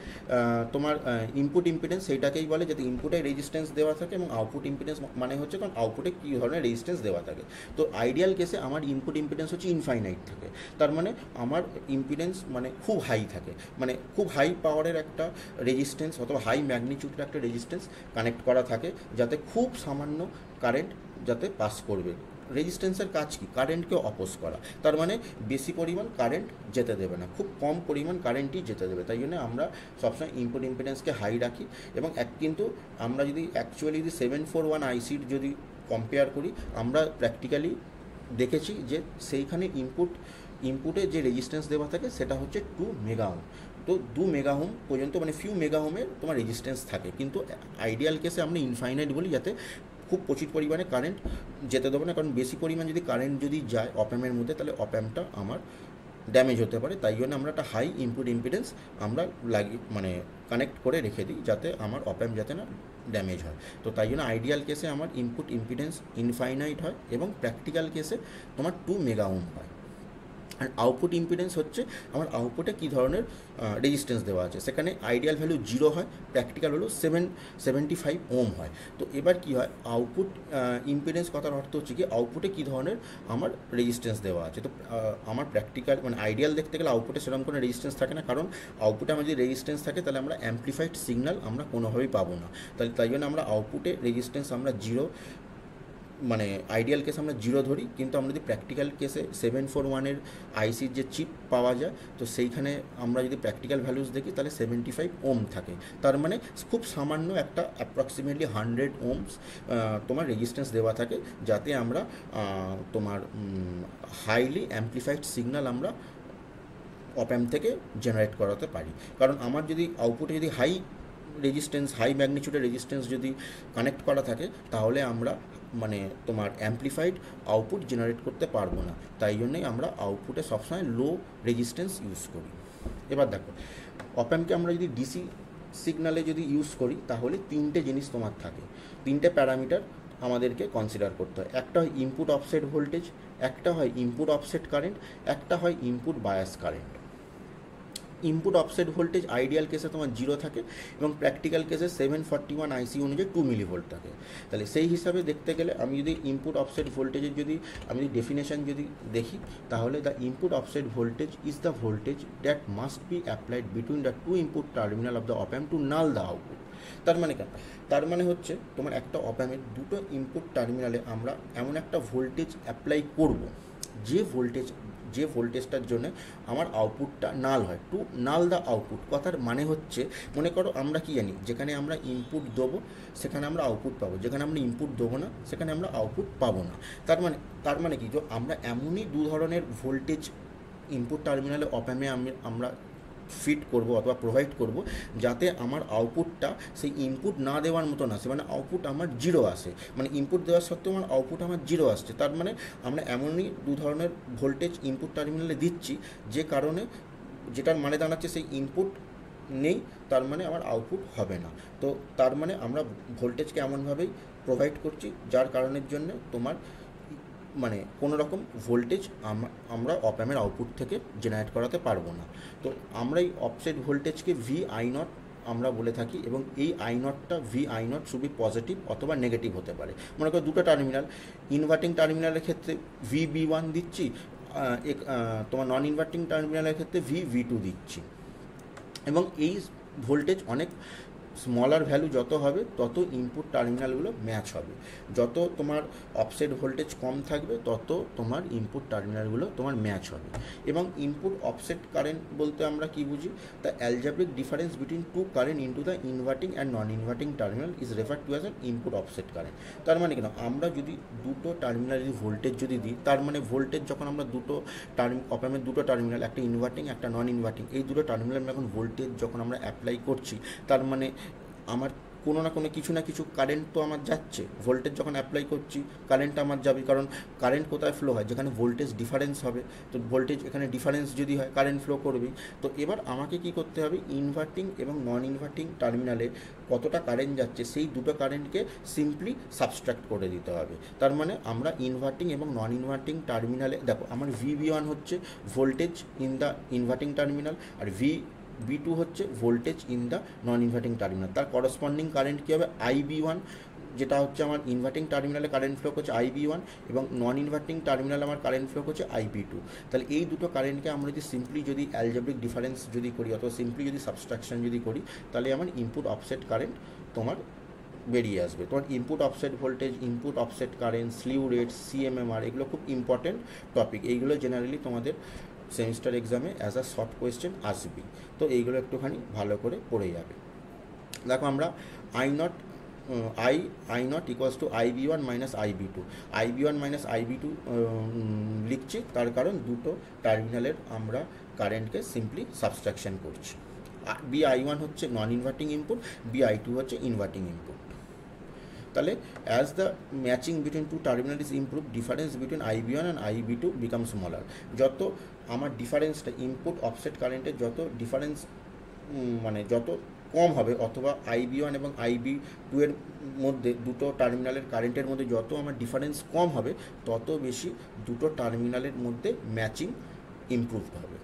তোমার ইনপুট ইম্পিডেন্স সেইটাকেই বলে যাতে ইনপুটে রেজিস্ট্যান্স দেওয়া থাকে, এবং আউটপুট ইম্পিডেন্স মানে হচ্ছে কারণ আউটপুটে কী ধরনের রেজিস্ট্যান্স দেওয়া থাকে। তো আইডিয়াল কেসে আমার ইনপুট ইম্পিডেন্স হচ্ছে ইনফাইনাইট থাকে, তার মানে আমার ইম্পিডেন্স মানে খুব হাই থাকে, মানে খুব হাই পাওয়ারের একটা রেজিস্ট্যান্স অথবা হাই ম্যাগনিটিউডের একটা রেজিস্ট্যান্স কানেক্ট করা থাকে, যাতে খুব সামান্য কারেন্ট যাতে পাস করবে। রেজিস্ট্যান্সের কাজ কি? কারেন্টকে অপোজ করা, তার মানে বেশি পরিমাণ কারেন্ট যেতে দেবে না, খুব কম পরিমাণ কারেন্টই যেতে দেবে। তাই জন্য আমরা সবসময় ইনপুট ইম্পিডেন্সকে হাই রাখি। এবং কিন্তু আমরা যদি অ্যাকচুয়ালি যদি 741 আইসির যদি কম্পেয়ার করি, আমরা প্র্যাকটিক্যালি দেখেছি যে সেইখানে ইনপুটে যে রেজিস্ট্যান্স দেওয়া থাকে সেটা হচ্ছে 2 মেগা ওহম। তো 2 মেগা ওহম পর্যন্ত মানে ফিউ মেগা ওহমের তোমার রেজিস্ট্যান্স থাকে, কিন্তু আইডিয়াল কেসে আমরা ইনফাইনাইট বলি, যাতে খুব প্রচুর পরিমাণে কারেন্ট যেতে দেবো না, কারণ বেশি পরিমাণ যদি কারেন্ট যদি যায় অপ্যামের মধ্যে তাহলে অপ্যামটা আমার ড্যামেজ হতে পারে। তাই জন্য আমরা একটা হাই ইনপুট ইম্পিডেন্স আমরা মানে কানেক্ট করে রেখে দিই, যাতে আমার অপ্যাম যাতে না ড্যামেজ হয়। তো তাই জন্য আইডিয়াল কেসে আমার ইনপুট ইম্পিডেন্স ইনফাইনাইট হয় এবং প্র্যাকটিক্যাল কেসে তোমার 2 মেগা ওহম হয়। আর আউটপুট ইম্পিডেন্স হচ্ছে আমার আউটপুটে কী ধরনের রেজিস্ট্যান্স দেওয়া আছে, সেখানে আইডিয়াল ভ্যালু 0 হয়, প্র্যাকটিক্যাল হলো 775 ওম হয়। তো এবার কি হয়, আউটপুট ইম্পিডেন্স কথার অর্থ হচ্ছে কি আউটপুটে কী ধরনের আমার রেজিস্ট্যান্স দেওয়া আছে। তো আমার প্র্যাকটিক্যাল মানে আইডিয়াল দেখতে গেলে আউটপুটে সেরকম কোনো রেজিস্ট্যান্স থাকে না, কারণ আউটপুটে আমার যদি রেজিস্ট্যান্স থাকে তাহলে আমরা অ্যাম্প্লিফাইড সিগন্যাল আমরা কোনোভাবেই পাবো না। তাই জন্য আমরা আউটপুটে রেজিস্ট্যান্স আমরা 0 মানে আইডিয়াল কেসে আমরা 0 ধরি, কিন্তু আমরা যদি প্র্যাকটিক্যাল কেসে 741 আইসির যে চিপ পাওয়া যায়, তো সেইখানে আমরা যদি প্র্যাকটিক্যাল ভ্যালুস দেখি তাহলে 75 ওম থাকে। তার মানে খুব সামান্য একটা অ্যাপ্রক্সিমেটলি 100 ওমস তোমার রেজিস্ট্যান্স দেওয়া থাকে, যাতে আমরা তোমার হাইলি অ্যাম্প্লিফাইড সিগন্যাল আমরা অপ্যাম্প থেকে জেনারেট করাতে পারি। কারণ আমার যদি আউটপুটে যদি হাই রেজিস্ট্যান্স হাই ম্যাগনিটিউডের রেজিস্ট্যান্স যদি কানেক্ট করা থাকে, তাহলে আমরা মানে তোমার অ্যাম্প্লিফাইড আউটপুট জেনারেট করতে পারবো না। তাই জন্যই আমরা আউটপুটে সবসময় লো রেজিস্ট্যান্স ইউজ করি। এবার দেখো, অপ্যাম্পকে আমরা যদি ডিসি সিগনালে যদি ইউজ করি, তাহলে 3টে জিনিস তোমার থাকে, 3টে প্যারামিটার আমাদেরকে কনসিডার করতে হয়। একটা হয় ইনপুট অফসেট ভোল্টেজ, একটা হয় ইনপুট অফসেট কারেন্ট, একটা হয় input bias current. Input offset voltage ideal কেসে তোমার 0 থাকে এবং প্র্যাকটিক্যাল কেসে 741 আইসি অনুযায়ী 2 মিলিভোল্ট থাকে। তাহলে সেই হিসাবে দেখতে গেলে আমি যদি ইনপুট অফসেট ভোল্টেজের যদি আমি ডেফিনেশন যদি দেখি, তাহলে the input offset voltage is the voltage that must be applied between the 2 input terminal of the op amp to null the output. তার মানে কেন? তার মানে হচ্ছে তোমার একটা অপ্যাম্পের 2টো ইনপুট টার্মিনালে আমরা এমন একটা ভোল্টেজ অ্যাপ্লাই করব, যে ভোল্টেজটার জন্য আমার আউটপুটটা নাল হয়, টু নাল দ্য আউটপুট। কথার মানে হচ্ছে, মনে করো আমরা কি জানি, যেখানে আমরা ইনপুট দেবো সেখানে আমরা আউটপুট পাবো, যেখানে আমরা ইনপুট দেবো না সেখানে আমরা আউটপুট পাবো না। তার মানে কি, যে আমরা এমনই 2 ধরনের ভোল্টেজ ইনপুট টার্মিনালে অপ্যাম্পে আমরা ফিট করব অথবা প্রোভাইড করব, যাতে আমার আউটপুটটা সেই ইনপুট না দেওয়ার মতো না আসে, মানে আউটপুট আমার 0 আসে, মানে ইনপুট দেওয়ার সত্ত্বেও আমার আউটপুট আমার 0 আসছে। তার মানে আমরা এমনই 2 ধরনের ভোল্টেজ ইনপুট টার্মিনালে দিচ্ছি, যে কারণে যেটার মানে দাঁড়াচ্ছে সেই ইনপুট নেই, তার মানে আমার আউটপুট হবে না। তো তার মানে আমরা ভোল্টেজকে এমনভাবেই প্রোভাইড করছি যার কারণের জন্য তোমার মানে কোনো রকম ভোল্টেজ আমরা অপ্যামের আউটপুট থেকে জেনারেট করাতে পারবো না। তো আমরা এই অফসেট ভোল্টেজকে VI0 আমরা বলে থাকি, এবং এই I0টা VI0 শুড বি পজিটিভ অথবা নেগেটিভ হতে পারে। মনে করো 2টো টার্মিনাল, ইনভার্টিং টার্মিনালের ক্ষেত্রে VB1 দিচ্ছি, তোমার নন ইনভার্টিং টার্মিনালের ক্ষেত্রে VB2 দিচ্ছি, এবং এই ভোল্টেজ অনেক স্মলার ভ্যালু যত হবে তত ইনপুট টার্মিনালগুলো ম্যাচ হবে। যত তোমার অফসেট ভোল্টেজ কম থাকবে তত তোমার ইনপুট টার্মিনালগুলো তোমার ম্যাচ হবে। এবং ইনপুট অফসেট কারেন্ট বলতে আমরা কি বুঝি, the algebraic difference between 2 current into the inverting and non inverting terminal is referred to as an input offset current. তার মানে কেন, আমরা যদি 2টো টার্মিনাল ভোল্টেজ যদি দিই, তার মানে ভোল্টেজ যখন আমরা অপ্যামের 2টো টার্মিনাল, একটা ইনভার্টিং একটা নন ইনভার্টিং, এই 2টো টার্মিনাল যখন ভোল্টেজ যখন আমরা অ্যাপ্লাই করছি, তার মানে আমার কোনো না কোনো কিছু না কিছু কারেন্ট তো আমার যাচ্ছে, ভোল্টেজ যখন অ্যাপ্লাই করছি কারেন্ট আমার যাবে, কারণ কারেন্ট কোথায় ফ্লো হয়, যেখানে ভোল্টেজ ডিফারেন্স হবে, তো ভোল্টেজ এখানে ডিফারেন্স যদি হয় কারেন্ট ফ্লো করবেই। তো এবার আমাকে কি করতে হবে, ইনভার্টিং এবং নন ইনভার্টিং টার্মিনালে কতটা কারেন্ট যাচ্ছে সেই দুটো কারেন্টকে সিম্পলি সাবস্ট্রাক্ট করে দিতে হবে। তার মানে আমরা ইনভার্টিং এবং নন ইনভার্টিং টার্মিনালে দেখো আমার VB1 হচ্ছে voltage in the inverting terminal, আর VB2 হচ্ছে voltage in the non inverting terminal. তার করসপন্ডিং কারেন্ট কী হবে, IB1, যেটা হচ্ছে আমার ইনভার্টিং টার্মিনালে কারেন্ট ফ্লো করছে IB1, এবং নন ইনভার্টিং টার্মিনালে আমার কারেন্ট ফ্লো করছে IB2। তাহলে এই দুটো কারেন্টকে আমরা যদি সিম্পলি যদি অ্যালজেব্রিক ডিফারেন্স যদি করি অথবা সিম্পলি যদি সাবস্ট্রাকশন যদি করি, তাহলে আমার ইনপুট অফসেট কারেন্ট তোমার বেরিয়ে আসবে। তোমার input offset voltage, input offset current, স্লিউ rate, CMMR, এগুলো খুব ইম্পর্টেন্ট টপিক। এইগুলো জেনারেলি তোমাদের সেমিস্টার এক্সামে অ্যাজ আ শর্ট কোয়েশ্চেন আসবে, তো এইগুলো একটুখানি ভালো করে পড়ে যাবে। দেখো আমরা I naught equals to IB1 minus IB2, IB1 minus IB2 লিখছি, তার কারণ দুটো টার্মিনালের আমরা কারেন্টকে সিম্পলি সাবস্ট্রাকশন করছি। BI1 হচ্ছে নন ইনভার্টিং ইনপুট, BI2 হচ্ছে ইনভার্টিং ইনপুট। তাহলে as the matching between two terminal is improve, difference between IB1 and IB2 become smaller. যত আমার ডিফারেন্সটা ইনপুট অফসেট কারেন্টের যত ডিফারেন্স মানে যত কম হবে, অথবা IB1 এবং IB2 এর মধ্যে দুটো টার্মিনালের কারেন্টের মধ্যে যত আমার ডিফারেন্স কম হবে, তত বেশি দুটো টার্মিনালের মধ্যে ম্যাচিং ইমপ্রুভড হবে।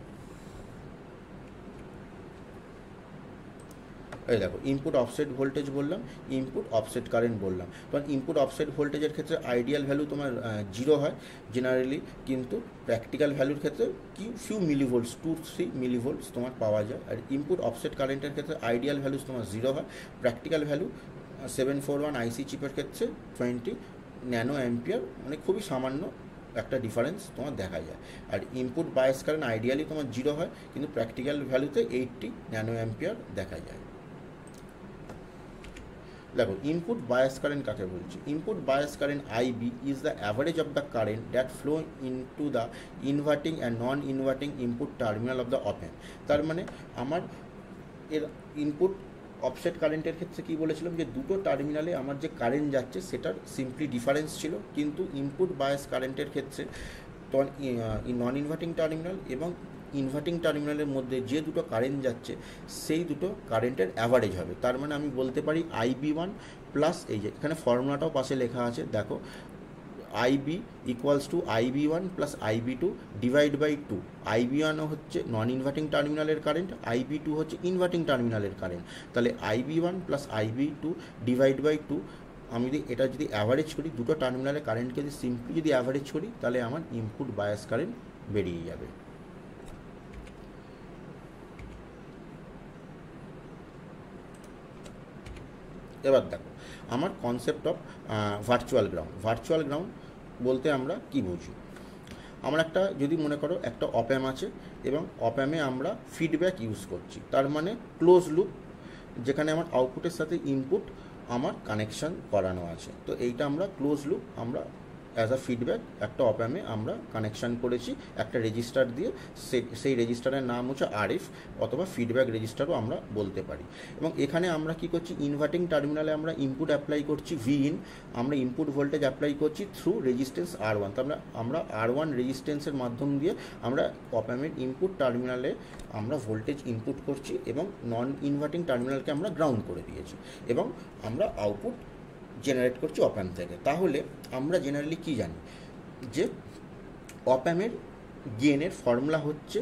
এই দেখো ইনপুট অফসেট ভোল্টেজ বললাম, ইনপুট অফসেট কারেন্ট বললাম। তখন ইনপুট অফসেট ভোল্টেজের ক্ষেত্রে আইডিয়াল ভ্যালু তোমার 0 হয় জেনারেলি, কিন্তু প্র্যাকটিক্যাল ভ্যালুর ক্ষেত্রে কি ফিউ মিলিভোল্টস 2-3 মিলিভোল্টস তোমার পাওয়া যায়। আর ইনপুট অফসেট কারেন্টের ক্ষেত্রে আইডিয়াল ভ্যালুস তোমার 0 হয়, প্র্যাকটিক্যাল ভ্যালু 741 IC চিপের ক্ষেত্রে 20 ন্যানো অ্যাম্পিয়ার, মানে খুবই সামান্য একটা ডিফারেন্স তোমার দেখা যায়। আর ইনপুট বায়াস কারেন্ট আইডিয়ালি তোমার 0 হয়, কিন্তু প্র্যাকটিক্যাল ভ্যালুতে 80 ন্যানো অ্যাম্পিয়ার দেখা যায়। দেখো ইনপুট বায়াস কারেন্ট কাকে বলছি, input bias current IB is the average of the current that flow into the inverting and non inverting input terminal of the op amp. তার মানে আমার এর ইনপুট অফসেট কারেন্টের ক্ষেত্রে কী বলেছিলাম, যে দুটো টার্মিনালে আমার যে কারেন্ট যাচ্ছে সেটার সিম্পলি ডিফারেন্স ছিল, কিন্তু ইনপুট বায়াস কারেন্টের ক্ষেত্রে তখন নন ইনভার্টিং টার্মিনাল এবং ইনভার্টিং টার্মিনালের মধ্যে যে দুটো কারেন্ট যাচ্ছে সেই দুটো কারেন্টের অ্যাভারেজ হবে। তার মানে আমি বলতে পারি IB1 প্লাস, এই যে এখানে ফর্মুলাটাও পাশে লেখা আছে দেখো, IB equals to IB1 plus IB2 divide by 2। IB1 হচ্ছে নন ইনভার্টিং টার্মিনালের কারেন্ট, IB2 হচ্ছে ইনভার্টিং টার্মিনালের কারেন্ট। তাহলে IB1 plus IB2 divide by 2, আমি যদি এটা যদি অ্যাভারেজ করি, দুটো টার্মিনালের কারেন্টকে যদি সিম্পলি যদি অ্যাভারেজ করি, তাহলে আমার ইনপুট বায়াস কারেন্ট বেরিয়ে যাবে। এবার দেখো আমার কনসেপ্ট অফ ভার্চুয়াল গ্রাউন্ড বলতে আমরা কি বুঝি। আমরা একটা যদি মনে করো একটা অপ অ্যাম্প আছে এবং অপ অ্যাম্পে আমরা ফিডব্যাক ইউজ করছি, তার মানে ক্লোজ লুপ, যেখানে আমার আউটপুটের সাথে ইনপুট আমার কানেকশান করানো আছে। তো এইটা আমরা ক্লোজ লুপ আমরা অ্যাজ আ ফিডব্যাক একটা অপ অ্যাম্পে আমরা কানেকশান করেছি একটা রেজিস্টার দিয়ে, সেই রেজিস্টারের নাম হচ্ছে RF অথবা ফিডব্যাক রেজিস্টারও আমরা বলতে পারি। এবং এখানে আমরা কি করছি, ইনভার্টিং টার্মিনালে আমরা ইনপুট অ্যাপ্লাই করছি Vin, আমরা ইনপুট ভোল্টেজ অ্যাপ্লাই করছি থ্রু রেজিস্ট্যান্স R1। তো আমরা R1 রেজিস্ট্যান্সের মাধ্যম দিয়ে আমরা অপ অ্যাম্পের ইনপুট টার্মিনালে আমরা ভোল্টেজ ইনপুট করছি এবং নন ইনভার্টিং টার্মিনালকে আমরা গ্রাউন্ড করে দিয়েছি, এবং আমরা আউটপুট জেনারেট করছি অপ অ্যাম্প থেকে। তাহলে আমরা জেনারেলি কি জানি, যে অপ অ্যাম্পের গেনের ফর্মুলা হচ্ছে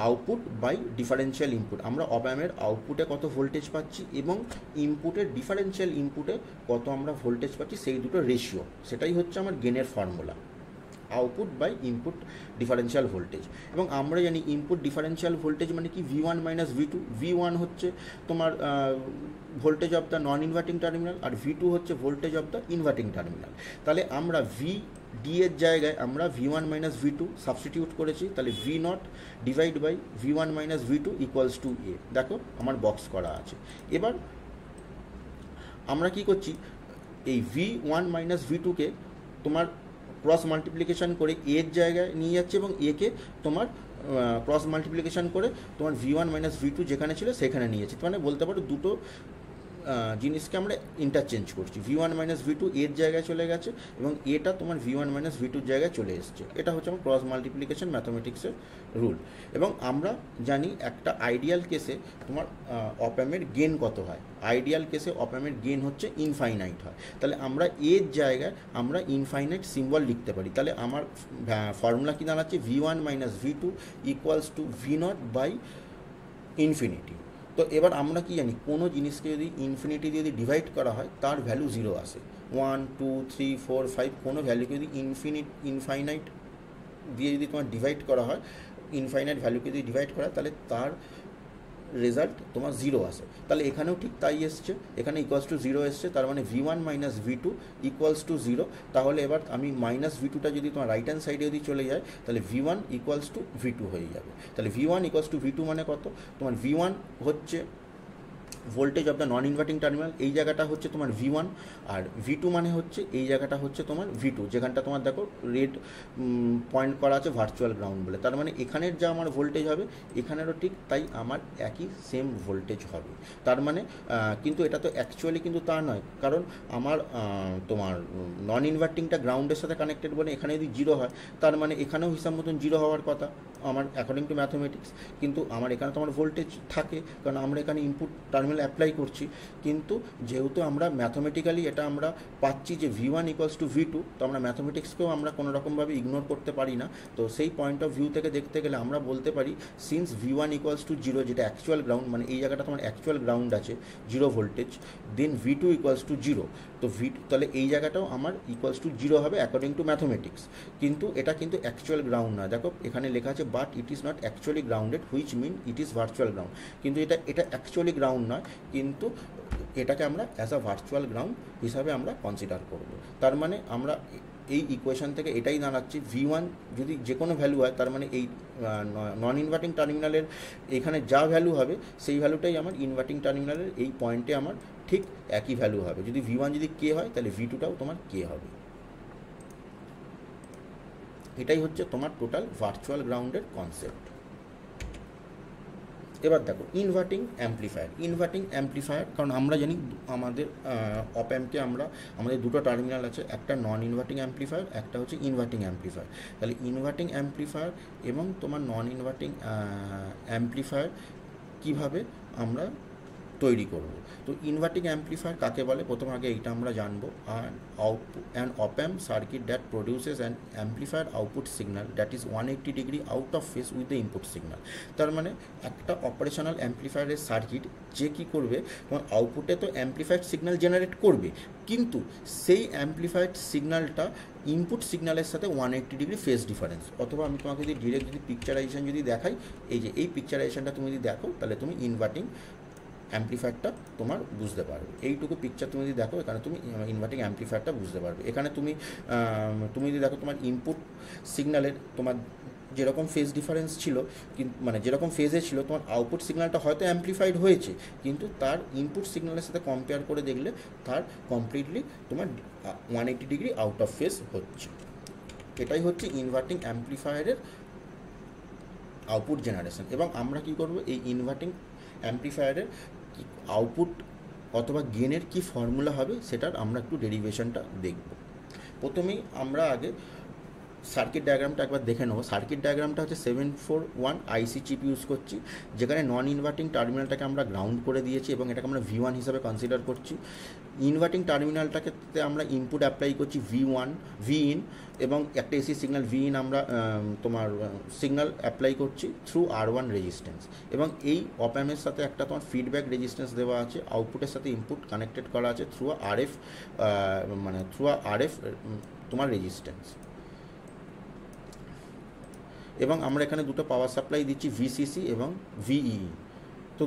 আউটপুট বাই ডিফারেন্সিয়াল ইনপুট। আমরা অপ অ্যাম্পের আউটপুটে কত ভোল্টেজ পাচ্ছি এবং ইনপুটের ডিফারেন্সিয়াল ইনপুটে কত আমরা ভোল্টেজ পাচ্ছি, সেই দুটো রেশিও, সেটাই হচ্ছে আমার গেনের formula, output by input differential voltage. এবং আমরা জানি ইনপুট ডিফারেন্সিয়াল ভোল্টেজ মানে কি, V1 মাইনাস V2। V1 হচ্ছে তোমার voltage of the non inverting terminal, আর V2 হচ্ছে voltage of the inverting terminal. তাহলে আমরা VD এর জায়গায় আমরা V1 মাইনাস V2 সাবস্টিটিউট করেছি, তাহলে V0 divide by V1 minus V2 equals to A। দেখো আমার বক্স করা আছে। এবার আমরা কি করছি, এই V1 মাইনাস V2কে তোমার ক্রস মাল্টিপ্লিকেশান করে এর জায়গায় নিয়ে যাচ্ছে, এবং একে তোমার ক্রস মাল্টিপ্লিকেশান করে তোমার V1 মাইনাস V2 যেখানে ছিল সেখানে নিয়ে যাচ্ছে। মানে বলতে পারো দুটো জিনিসকে আমরা ইন্টারচেঞ্জ করছি। V1 মাইনাস V2 এর জায়গায় চলে গেছে এবং এটা তোমার V1 মাইনাস V2 জায়গায় চলে এসছে। এটা হচ্ছে আমার ক্রস মাল্টিপ্লিকেশন ম্যাথমেটিক্সের রুল। এবং আমরা জানি একটা আইডিয়াল কেসে তোমার অপ্যামের গেন কত হয়। আইডিয়াল কেসে অপ্যামের গেন হচ্ছে ইনফাইনাইট হয়। তাহলে আমরা এর জায়গায় আমরা ইনফাইনাইট সিম্বল লিখতে পারি। তাহলে আমার ফর্মুলা কি দাঁড়াচ্ছে, V1 minus V2 equals to V0 by infinity. তো এবার আমরা কি জানি, কোনো জিনিসকে যদি ইনফিনিটি দিয়ে যদি ডিভাইড করা হয় তার ভ্যালু 0 আসে। 1 2 3 4 5 কোনো ভ্যালুকে যদি ইনফাইনাইট দিয়ে যদি তোমার ডিভাইড করা হয়, ইনফাইনাইট ভ্যালুকে যদি ডিভাইড করা হয় তাহলে তার রেজাল্ট তোমার 0 আসে। তাহলে এখানেও ঠিক তাই এসছে, এখানে ইকুয়ালস টু 0 এসছে। তার মানে V1 minus V2 equals two 0। তাহলে এবার আমি মাইনাস V2টা যদি তোমার রাইট হ্যান্ড সাইডে যদি চলে যায় তাহলে V1 ইকুয়ালস টু V2 হয়ে যাবে। তাহলে V1 ইকুয়ালস টু V2 মানে কত, তোমার V1 হচ্ছে voltage of the non inverting terminal, এই জায়গাটা হচ্ছে তোমার V1, আর V2 মানে হচ্ছে এই জায়গাটা হচ্ছে তোমার V2, যেখানটা তোমার দেখো রেড পয়েন্ট করা আছে ভার্চুয়াল গ্রাউন্ড বলে। তার মানে এখানের যা আমার ভোল্টেজ হবে এখানেরও ঠিক তাই আমার একই সেম ভোল্টেজ হবে। তার মানে কিন্তু এটা তো অ্যাকচুয়ালি কিন্তু তা নয়, কারণ আমার তোমার নন ইনভার্টিংটা গ্রাউন্ডের সাথে কানেক্টেড বলে এখানে যদি 0 হয় তার মানে এখানেও হিসাব মতন 0 হওয়ার কথা আমার অ্যাকর্ডিং টু ম্যাথমেটিক্স। কিন্তু আমার এখানে তো আমার ভোল্টেজ থাকে, কারণ আমরা এখানে ইনপুট টার্মিনাল অ্যাপ্লাই করছি। কিন্তু যেহেতু আমরা ম্যাথমেটিক্যালি এটা আমরা পাচ্ছি যে V1 ইকুয়ালস টু V2, তো আমরা ম্যাথমেটিক্সকেও আমরা কোনো রকমভাবে ইগনোর করতে পারি না। তো সেই পয়েন্ট অফ ভিউ থেকে দেখতে গেলে আমরা বলতে পারি সিন্স V1 ইকুয়ালস টু 0, যেটা অ্যাকচুয়াল গ্রাউন্ড, মানে এই জায়গাটা তোমার অ্যাকচুয়াল গ্রাউন্ড আছে 0 ভোল্টেজ, দেন V2 ইকুয়ালস টু 0। তো তাহলে এই জায়গাটাও আমার ইকুয়ালস টু 0 হবে অ্যাকর্ডিং টু ম্যাথমেটিক্স। কিন্তু এটা কিন্তু অ্যাকচুয়াল গ্রাউন্ড না। দেখো এখানে লেখা আছে but it is not actually grounded which mean it is virtual ground. কিন্তু এটা অ্যাকচুয়ালি গ্রাউন্ড নয়, কিন্তু এটাকে আমরা অ্যাজ আ ভার্চুয়াল গ্রাউন্ড হিসাবে আমরা কনসিডার করব। তার মানে আমরা এই ইকুয়েশন থেকে এটাই দাঁড়াচ্ছি V1 যদি যে কোনো ভ্যালু হয় তার মানে এই নন ইনভার্টিং টার্মিনালের এখানে যা ভ্যালু হবে সেই ভ্যালুটাই আমার ইনভার্টিং টার্মিনালের এই পয়েন্টে আমার ঠিক একই ভ্যালু হবে। যদি V1 যদি K হয় তাহলে V2টাও তোমার K হবে। এটাই হচ্ছে তোমার টোটাল ভার্চুয়াল গ্রাউন্ডের কনসেপ্ট। এবার দেখো ইনভার্টিং অ্যাম্প্লিফায়ার, কারণ আমরা জানি আমাদের অপ্যাম্পকে আমাদের দুটো টার্মিনাল আছে, একটা নন ইনভার্টিং অ্যাম্প্লিফায়ার, একটা হচ্ছে ইনভার্টিং অ্যাম্প্লিফায়ার। তাহলে ইনভার্টিং অ্যাম্প্লিফায়ার এবং তোমার নন ইনভার্টিং অ্যাম্প্লিফায়ার কীভাবে আমরা তৈরি করব। তো ইনভার্টিং অ্যাম্প্লিফায়ার কাকে বলে, প্রথম আগে এইটা আমরা জানবো। An op amp circuit that produces an amplifier output signal that is 180 degree out of phase with the input signal. তার মানে একটা অপারেশনাল অ্যাম্প্লিফায়ারের সার্কিট যে কী করবে, তোমার আউটপুটে তো অ্যাম্প্লিফায়ার সিগন্যাল জেনারেট করবে, কিন্তু সেই অ্যাম্প্লিফায়ার সিগন্যালটা ইনপুট সিগন্যালের সাথে 180 ডিগ্রি ফেজ ডিফারেন্স। অথবা আমি তোমাকে যদি ডিরেক্ট যদি পিকচারাইজেশন যদি দেখাই, এই যে এই পিকচারাইজেশনটা তুমি যদি দেখো তাহলে তুমি ইনভার্টিং অ্যাম্প্লিফায়ারটা তোমার বুঝতে পারবে। এইটুকু পিকচার তুমি যদি দেখো এখানে তুমি ইনভার্টিং অ্যাম্প্লিফায়ারটা বুঝতে পারবে। এখানে তুমি যদি দেখো তোমার ইনপুট সিগন্যালের তোমার যেরকম ফেজ ডিফারেন্স ছিল, কিন্তু মানে যেরকম ফেজে ছিল তোমার আউটপুট সিগন্যালটা হয়তো অ্যাম্প্লিফাইড হয়েছে, কিন্তু তার ইনপুট সিগন্যালের সাথে কম্পেয়ার করে দেখলে তার কমপ্লিটলি তোমার 180 ডিগ্রি আউট অফ ফেজ হচ্ছে। এটাই হচ্ছে ইনভার্টিং অ্যাম্প্লিফায়ারের আউটপুট জেনারেশন। এবং আমরা কী করবো, এই ইনভার্টিং অ্যাম্প্লিফায়ারের আউটপুট অথবা গেনের কি ফর্মুলা হবে সেটার আমরা একটু ডেরিভেশনটা দেখব। প্রথমেই আমরা আগে সার্কিট ডায়াগ্রামটা একবার দেখে নেবো। সার্কিট ডায়াগ্রামটা হচ্ছে 741 আইসি চিপ ইউজ করছি, যেখানে নন ইনভার্টিং টার্মিনালটাকে আমরা গ্রাউন্ড করে দিয়েছি এবং এটাকে আমরা V1 হিসাবে কনসিডার করছি। ইনভার্টিং টার্মিনালটাকে আমরা ইনপুট অ্যাপ্লাই করছি Vin, এবং একটা এসি সিগন্যাল Vin আমরা তোমার সিগন্যাল অ্যাপ্লাই করছি থ্রু R1 রেজিস্ট্যান্স, এবং এই অপ্যামের সাথে একটা তোমার ফিডব্যাক রেজিস্ট্যান্স দেওয়া আছে, আউটপুটের সাথে ইনপুট কানেক্টেড করা আছে থ্রু RF তোমার রেজিস্ট্যান্স। এবং আমরা এখানে দুটো পাওয়ার সাপ্লাই দিচ্ছি VCC এবং VEE। তো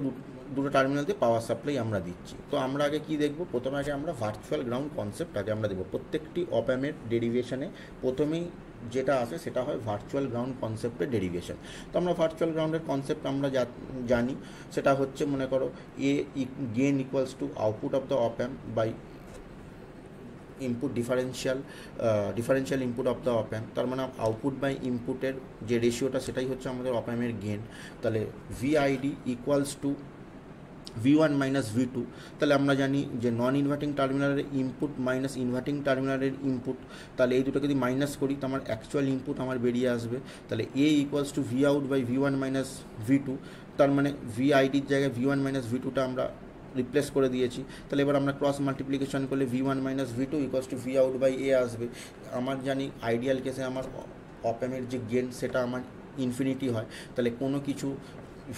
দুটো টার্মিনাল দিয়ে পাওয়ার সাপ্লাই আমরা দিচ্ছি। তো আমরা আগে কি দেখব, প্রথমে আগে আমরা ভার্চুয়াল গ্রাউন্ড কনসেপ্ট আগে আমরা দেবো। প্রত্যেকটি অপ্যামের ডেরিভেশনে প্রথমেই যেটা আসে সেটা হয় ভার্চুয়াল গ্রাউন্ড কনসেপ্টের ডেরিভেশন। তো আমরা ভার্চুয়াল গ্রাউন্ডের কনসেপ্ট আমরা জানি, সেটা হচ্ছে মনে করো gain equals to output of the op amp by input differential input of the op amp. তার মানে আউটপুট বাই ইনপুটের যে রেশিওটা সেটাই হচ্ছে আমাদের অপ্যামের গেন। তাহলে VID equals to V1 minus V2, তাহলে আমরা জানি যে নন ইনভার্টিং টার্মিনালের ইনপুট মাইনাস ইনভার্টিং টার্মিনালের ইনপুট, তাহলে এই দুটোকে যদি মাইনাস করি তো আমার অ্যাকচুয়াল ইনপুট আমার বেরিয়ে আসবে। তাহলে A equals to V out by V1 minus V2, তার মানে VIDর জায়গায় V1 মাইনাস V2টা আমরা রিপ্লেস করে দিয়েছি। তাহলে এবার আমরা ক্রস মাল্টিপ্লিকেশন করলে V1 minus V2 equals to V out by A আসবে। আমার জানি আইডিয়াল কেসে আমার অপ্যামের যে গেন সেটা আমার ইনফিনিটি হয়, তাহলে কোনো কিছু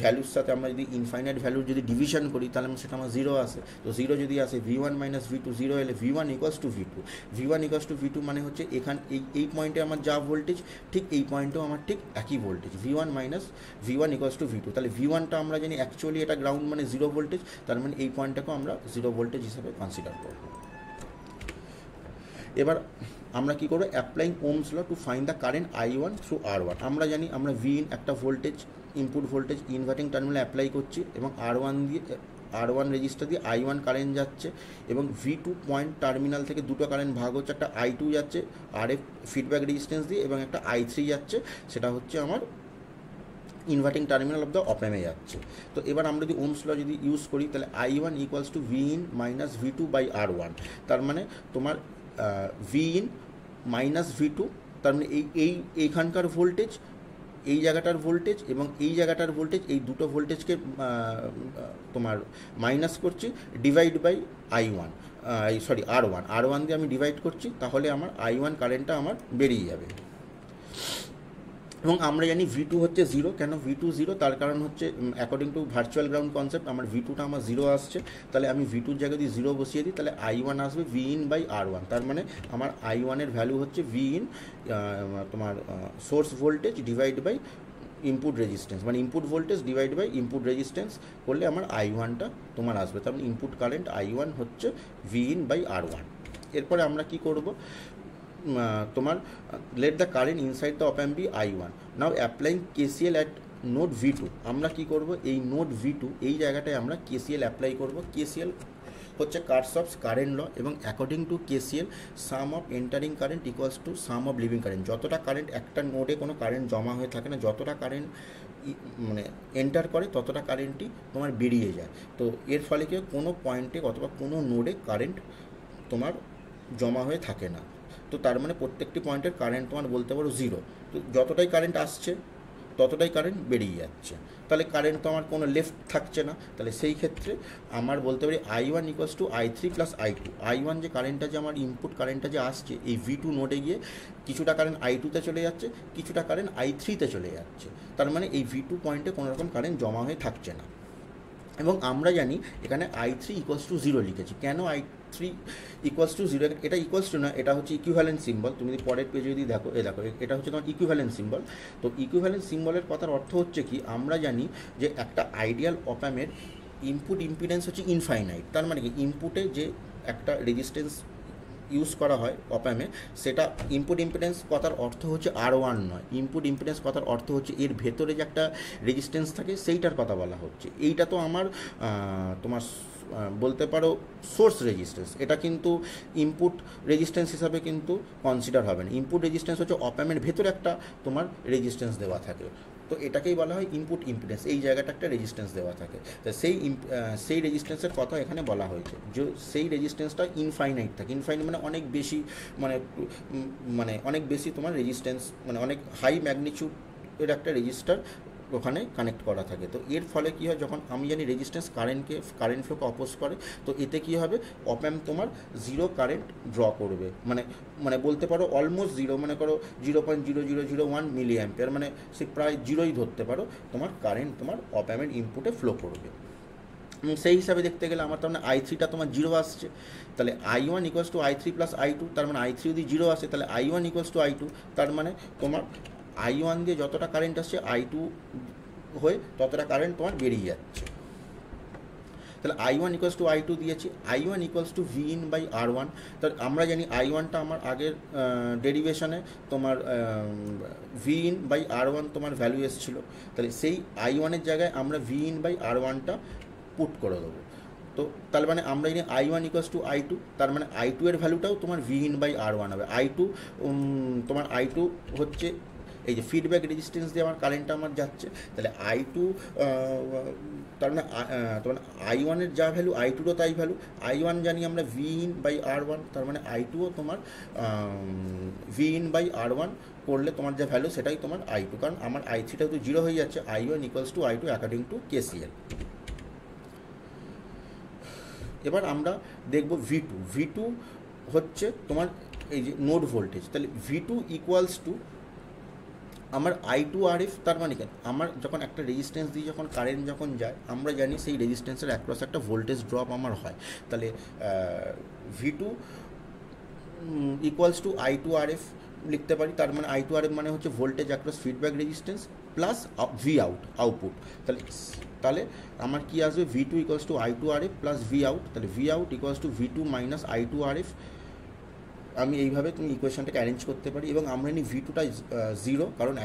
ভ্যালুর সাথে আমরা যদি ইনফাইনাইট ভ্যালুর যদি ডিভিশন করি তাহলে সেটা আমার জিরো আসে। তো জিরো যদি আসে V1 মাইনাস V2 জিরো এলে V1 equals to V2, V1 equals to V2 মানে হচ্ছে এখান এই পয়েন্টে আমার যা ভোল্টেজ ঠিক এই পয়েন্টেও আমার ঠিক একই voltage V1 minus V1 equals to V2। তাহলে V1টা আমরা জানি অ্যাকচুয়ালি এটা গ্রাউন্ড মানে জিরো ভোল্টেজ, তার মানে এই পয়েন্টটাকেও আমরা জিরো ভোল্টেজ হিসাবে কনসিডার করব। এবার আমরা কী করবো, applying Ohm's law to find the current I1 through R1। আমরা জানি আমরা Vin একটা ভোল্টেজ ইনপুট ভোল্টেজ ইনভার্টিং টার্মিনালে অ্যাপ্লাই করছি এবং R1 রেজিস্টার দিয়ে I1 কারেন্ট যাচ্ছে এবং V2 পয়েন্ট টার্মিনাল থেকে দুটো কারেন্ট ভাগ হচ্ছে, একটা I2 যাচ্ছে RF ফিডব্যাক রেজিস্ট্যান্স দিয়ে এবং একটা I3 যাচ্ছে, সেটা হচ্ছে আমার ইনভার্টিং টার্মিনাল অফ দ্য অপ্যামে যাচ্ছে। তো এবার আমরা যদি ওমস ল যদি ইউজ করি তাহলে I1 equals to Vin minus V2 by R1, তার মানে তোমার Vin মাইনাস V2, তার মানে এইখানকার ভোল্টেজ, এই জায়গাটার ভোল্টেজ এবং এই জায়গাটার ভোল্টেজ, এই দুটো ভোল্টেজকে তোমার মাইনাস করছি, ডিভাইড বাই R1 দিয়ে আমি ডিভাইড করছি, তাহলে আমার I1 কারেন্টটা আমার বেরিয়ে যাবে। এবং আমরা জানি V2 হচ্ছে জিরো। কেন V2 জিরো? তার কারণ হচ্ছে according to virtual ground concept আমার V2টা আমার জিরো আসছে, তাহলে আমি V2-র জায়গায় যদি জিরো বসিয়ে দিই তাহলে I1 আসবে Vin বাই R1, তার মানে আমার I1-এর ভ্যালু হচ্ছে Vin তোমার source voltage divide by input resistance, মানে input voltage divide by input resistance করলে আমার I1টা তোমার আসবে। তার মানে ইনপুট কারেন্ট I1 হচ্ছে Vin বাই R1। এরপরে আমরা কি করব, তোমার let the current inside the op amp be I1, now applying KCL at node V2। আমরা কি করব, এই নোড V2 এই জায়গাটায় আমরা KCL অ্যাপ্লাই করব। KCL হচ্ছে কারশফস কারেন্ট ল এবং according to KCL some of entering current equals to some of living current. যতটা কারেন্ট একটা নোডে কোনো কারেন্ট জমা হয়ে থাকে না, যতটা কারেন্ট মানে এন্টার করে ততটা কারেন্টই তোমার বেরিয়ে যায়। তো এর ফলে কি কোনো পয়েন্টে অথবা কোনো নোডে কারেন্ট তোমার জমা হয়ে থাকে না। তো তার মানে প্রত্যেকটি পয়েন্টের কারেন্ট তোমার বলতে পারো জিরো। তো যতটাই কারেন্ট আসছে ততটাই কারেন্ট বেরিয়ে যাচ্ছে, তাহলে কারেন্ট তো আমার কোনো লেফট থাকছে না। তাহলে সেই ক্ষেত্রে আমার বলতে পারি I1 equals two I3 plus I2। I1 যে কারেন্টটা যে আমার ইনপুট কারেন্টটা যে আসছে এই V2 নোডে গিয়ে কিছুটা কারেন্ট I2-তে চলে যাচ্ছে, কিছুটা কারেন্ট I3-তে চলে যাচ্ছে, তার মানে এই V2 পয়েন্টে কোনো রকম কারেন্ট জমা হয়ে থাকছে না। এবং আমরা জানি এখানে I3 ইকুয়ালস টু জিরো লিখেছি। কেন I3 ইকুয়ালস টু জিরো? এটা ইকুয়ালস টু না, এটা হচ্ছে ইকুইভ্যালেন্ট সিম্বল। তুমি যদি পরের পেজে যদি দেখো এটা হচ্ছে তোমার ইকুইভ্যালেন্ট সিম্বল। তো ইকুইভ্যালেন্ট সিম্বলের কথার অর্থ হচ্ছে কি, আমরা জানি যে একটা আইডিয়াল অপ্যামের ইনপুট ইম্পিডেন্স হচ্ছে ইনফাইনাইট। তার মানে কি ইনপুটে যে একটা রেজিস্ট্যান্স ইউজ করা হয় অপ্যামে, সেটা ইনপুট ইম্পিডেন্স কথার অর্থ হচ্ছে R1 নয়। ইনপুট ইম্পিডেন্স কথার অর্থ হচ্ছে এর ভেতরে যে একটা রেজিস্ট্যান্স থাকে সেইটার কথা বলা হচ্ছে। এইটা তো আমার তোমার বলতে পারো সোর্স রেজিস্ট্যান্স, এটা কিন্তু ইনপুট রেজিস্ট্যান্স হিসাবে কিন্তু কনসিডার হবে না। ইনপুট রেজিস্ট্যান্স হচ্ছে অপ্যামের ভেতরে একটা তোমার রেজিস্ট্যান্স দেওয়া থাকে, তো এটাকেই বলা হয় ইনপুট ইম্পিডেন্স। এই জায়গাটা একটা রেজিস্ট্যান্স দেওয়া থাকে, তো সেই রেজিস্ট্যান্সের কথা এখানে বলা হয়েছে যে সেই রেজিস্ট্যান্সটা ইনফাইনাইট থাকে। ইনফাইনাইট মানে অনেক বেশি, মানে অনেক বেশি তোমার রেজিস্ট্যান্স, মানে অনেক হাই ম্যাগনিটিউডের একটা রেজিস্টার ওখানে কানেক্ট করা থাকে। তো এর ফলে কী হয়, যখন আমি জানি রেজিস্ট্যান্স কারেন্ট ফ্লোকে অপোজ করে, তো এতে কী হবে, অপ্যাম্প তোমার জিরো কারেন্ট ড্র করবে, মানে বলতে পারো অলমোস্ট জিরো, মনে করো 0.0001 মিলি অ্যাম্পিয়ার, মানে সে প্রায় জিরোই ধরতে পারো তোমার কারেন্ট তোমার অপ্যাম্পের ইনপুটে ফ্লো করবে। সেই হিসাবে দেখতে গেলে আমার তার মানে I3টা তোমার জিরো আসছে, তাহলে I1 equals two I3 plus I2, তার মানে I3 যদি জিরো আসে তাহলে I1 ইকুয়ালস টু I2, তার মানে তোমার I1 দিয়ে যতটা কারেন্ট আসছে I2 হয়ে ততটা কারেন্ট তোমার বেরিয়ে যাচ্ছে। তাহলে I1 ইকুয়ালস টু I2 দিয়েছি, I1 equals to Vin by R1। তাহলে আমরা জানি I1টা আমার আগের ডেরিভেশনে তোমার Vin বাই R1 তোমার ভ্যালু এসেছিলো, তাহলে সেই I1-এর জায়গায় আমরা Vin বাই R1টা পুট করে দেবো। তো তার মানে আমরা জানি I1 ইকুয়ালস টু I2, তার মানে I2 এর ভ্যালুটাও তোমার Vin বাই R1 হবে। I2 তোমার I2 হচ্ছে এই যে ফিডব্যাক রেজিস্ট্যান্স দিয়ে আমার কারেন্টটা আমার যাচ্ছে, তাহলে I2 তার মানে তোমার I1 এর যা ভ্যালু I2রও তাই ভ্যালু। I1 জানি আমরা V/R1, তার মানে I2ও তোমার V/R1 করলে তোমার যে ভ্যালু সেটাই তোমার I2, কারণ আমার I3টা তো 0 হয়ে যাচ্ছে। I1 = I2 according to KCL। এবার আমরা দেখব V2 হচ্ছে তোমার এই যে নোড ভোল্টেজ, তাহলে V2 = আমার I2RF, তার মানে কেন আমার যখন একটা রেজিস্ট্যান্স দিয়ে যখন কারেন্ট যখন যায় আমরা জানি সেই রেজিস্ট্যান্সের অ্যাক্রস একটা ভোল্টেজ ড্রপ আমার হয়, তাহলে V2 = I2RF লিখতে পারি। তার মানে I2RF মানে হচ্ছে voltage across feedback resistance plus Vout output. তাহলে আমার কি আসবে V2 = I2RF প্লাস Vout, তাহলে Vout = V2 - I2RF। আমি এইভাবে তুমি ইকুয়েশনটাকে অ্যারেঞ্জ করতে পারি, এবং আমরা নিই V2টা 0, কারণ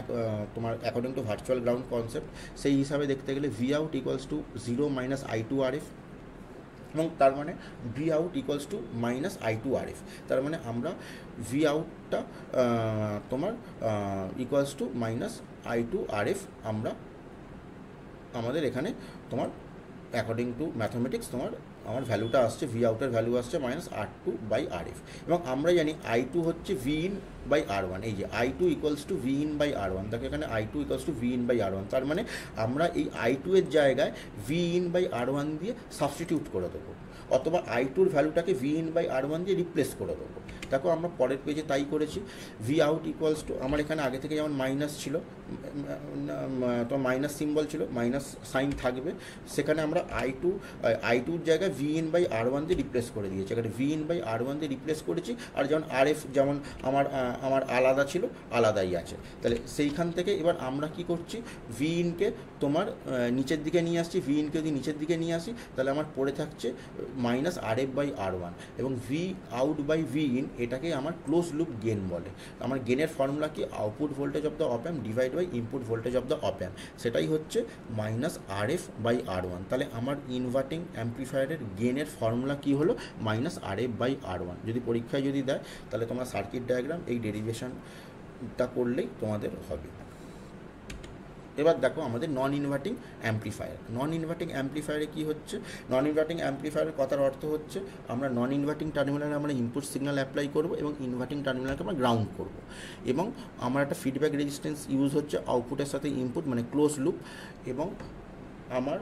তোমার according to virtual ground concept সেই হিসাবে দেখতে গেলে Vout = 0 - I2RF, এবং তার মানে Vout = -I2RF। তার মানে আমরা Voutটা তোমার -I2RF আমরা আমাদের এখানে তোমার অ্যাকর্ডিং টু ম্যাথমেটিক্স তোমার আমার ভ্যালুটা আসছে, Vout-এর ভ্যালু আসছে -R2/RF, এবং আমরা জানি I2 হচ্ছে V/R1। এই যে I2 = V/R1, দেখো এখানে I2 = V/R1, তার মানে আমরা এই I2 এর জায়গায় V/R1 দিয়ে সাবস্টিটিউট করে দেবো, অথবা I2-র ভ্যালুটাকে V/R1 দিয়ে রিপ্লেস করে দেবো। দেখো আমরা পরের পেজে তাই করেছি। Vout = আমার এখানে আগে থেকে যেমন মাইনাস ছিল, তো মাইনাস সিম্বল ছিল, মাইনাস সাইন থাকবে, সেখানে আমরা I2-র জায়গায় V/R1 দিয়ে রিপ্লেস করে দিয়েছি, এখানে V/R1 দিয়ে রিপ্লেস করেছি। আর যেমন RF যেমন আমার আলাদা ছিল আলাদাই আছে, তাহলে সেইখান থেকে এবার আমরা কি করছি Vin-কে তোমার নিচের দিকে নিয়ে আসছি। Vin-কে যদি নিচের দিকে নিয়ে আসি তাহলে আমার পড়ে থাকছে -RF/R1, এবং Vout/Vin এটাকে আমার ক্লোজ লুপ গেন বলে। আমার গেনের ফর্মুলা কি output voltage of the op amp divide by input voltage of the op amp, সেটাই হচ্ছে -RF/R1। তাহলে আমার ইনভার্টিং অ্যাম্প্লিফায়ারের গেনের ফর্মুলা কি হলো -RF/R1। যদি পরীক্ষায় যদি দেয় তাহলে তোমরা সার্কিট ডায়াগ্রাম এই ডেরিভেশনটা করলেই তোমাদের হবে। এবার দেখো আমাদের নন ইনভার্টিং অ্যাম্প্লিফায়ারে কী হচ্ছে। নন ইনভার্টিং অ্যাম্প্লিফায়ারের কথার অর্থ হচ্ছে আমরা নন ইনভার্টিং টার্মিনালে আমরা ইনপুট সিগন্যাল অ্যাপ্লাই করব এবং ইনভার্টিং টার্মিনালকে আমরা গ্রাউন্ড করব, এবং আমার একটা ফিডব্যাক রেজিস্ট্যান্স ইউজ হচ্ছে আউটপুটের সাথে ইনপুট মানে ক্লোজ লুপ, এবং আমার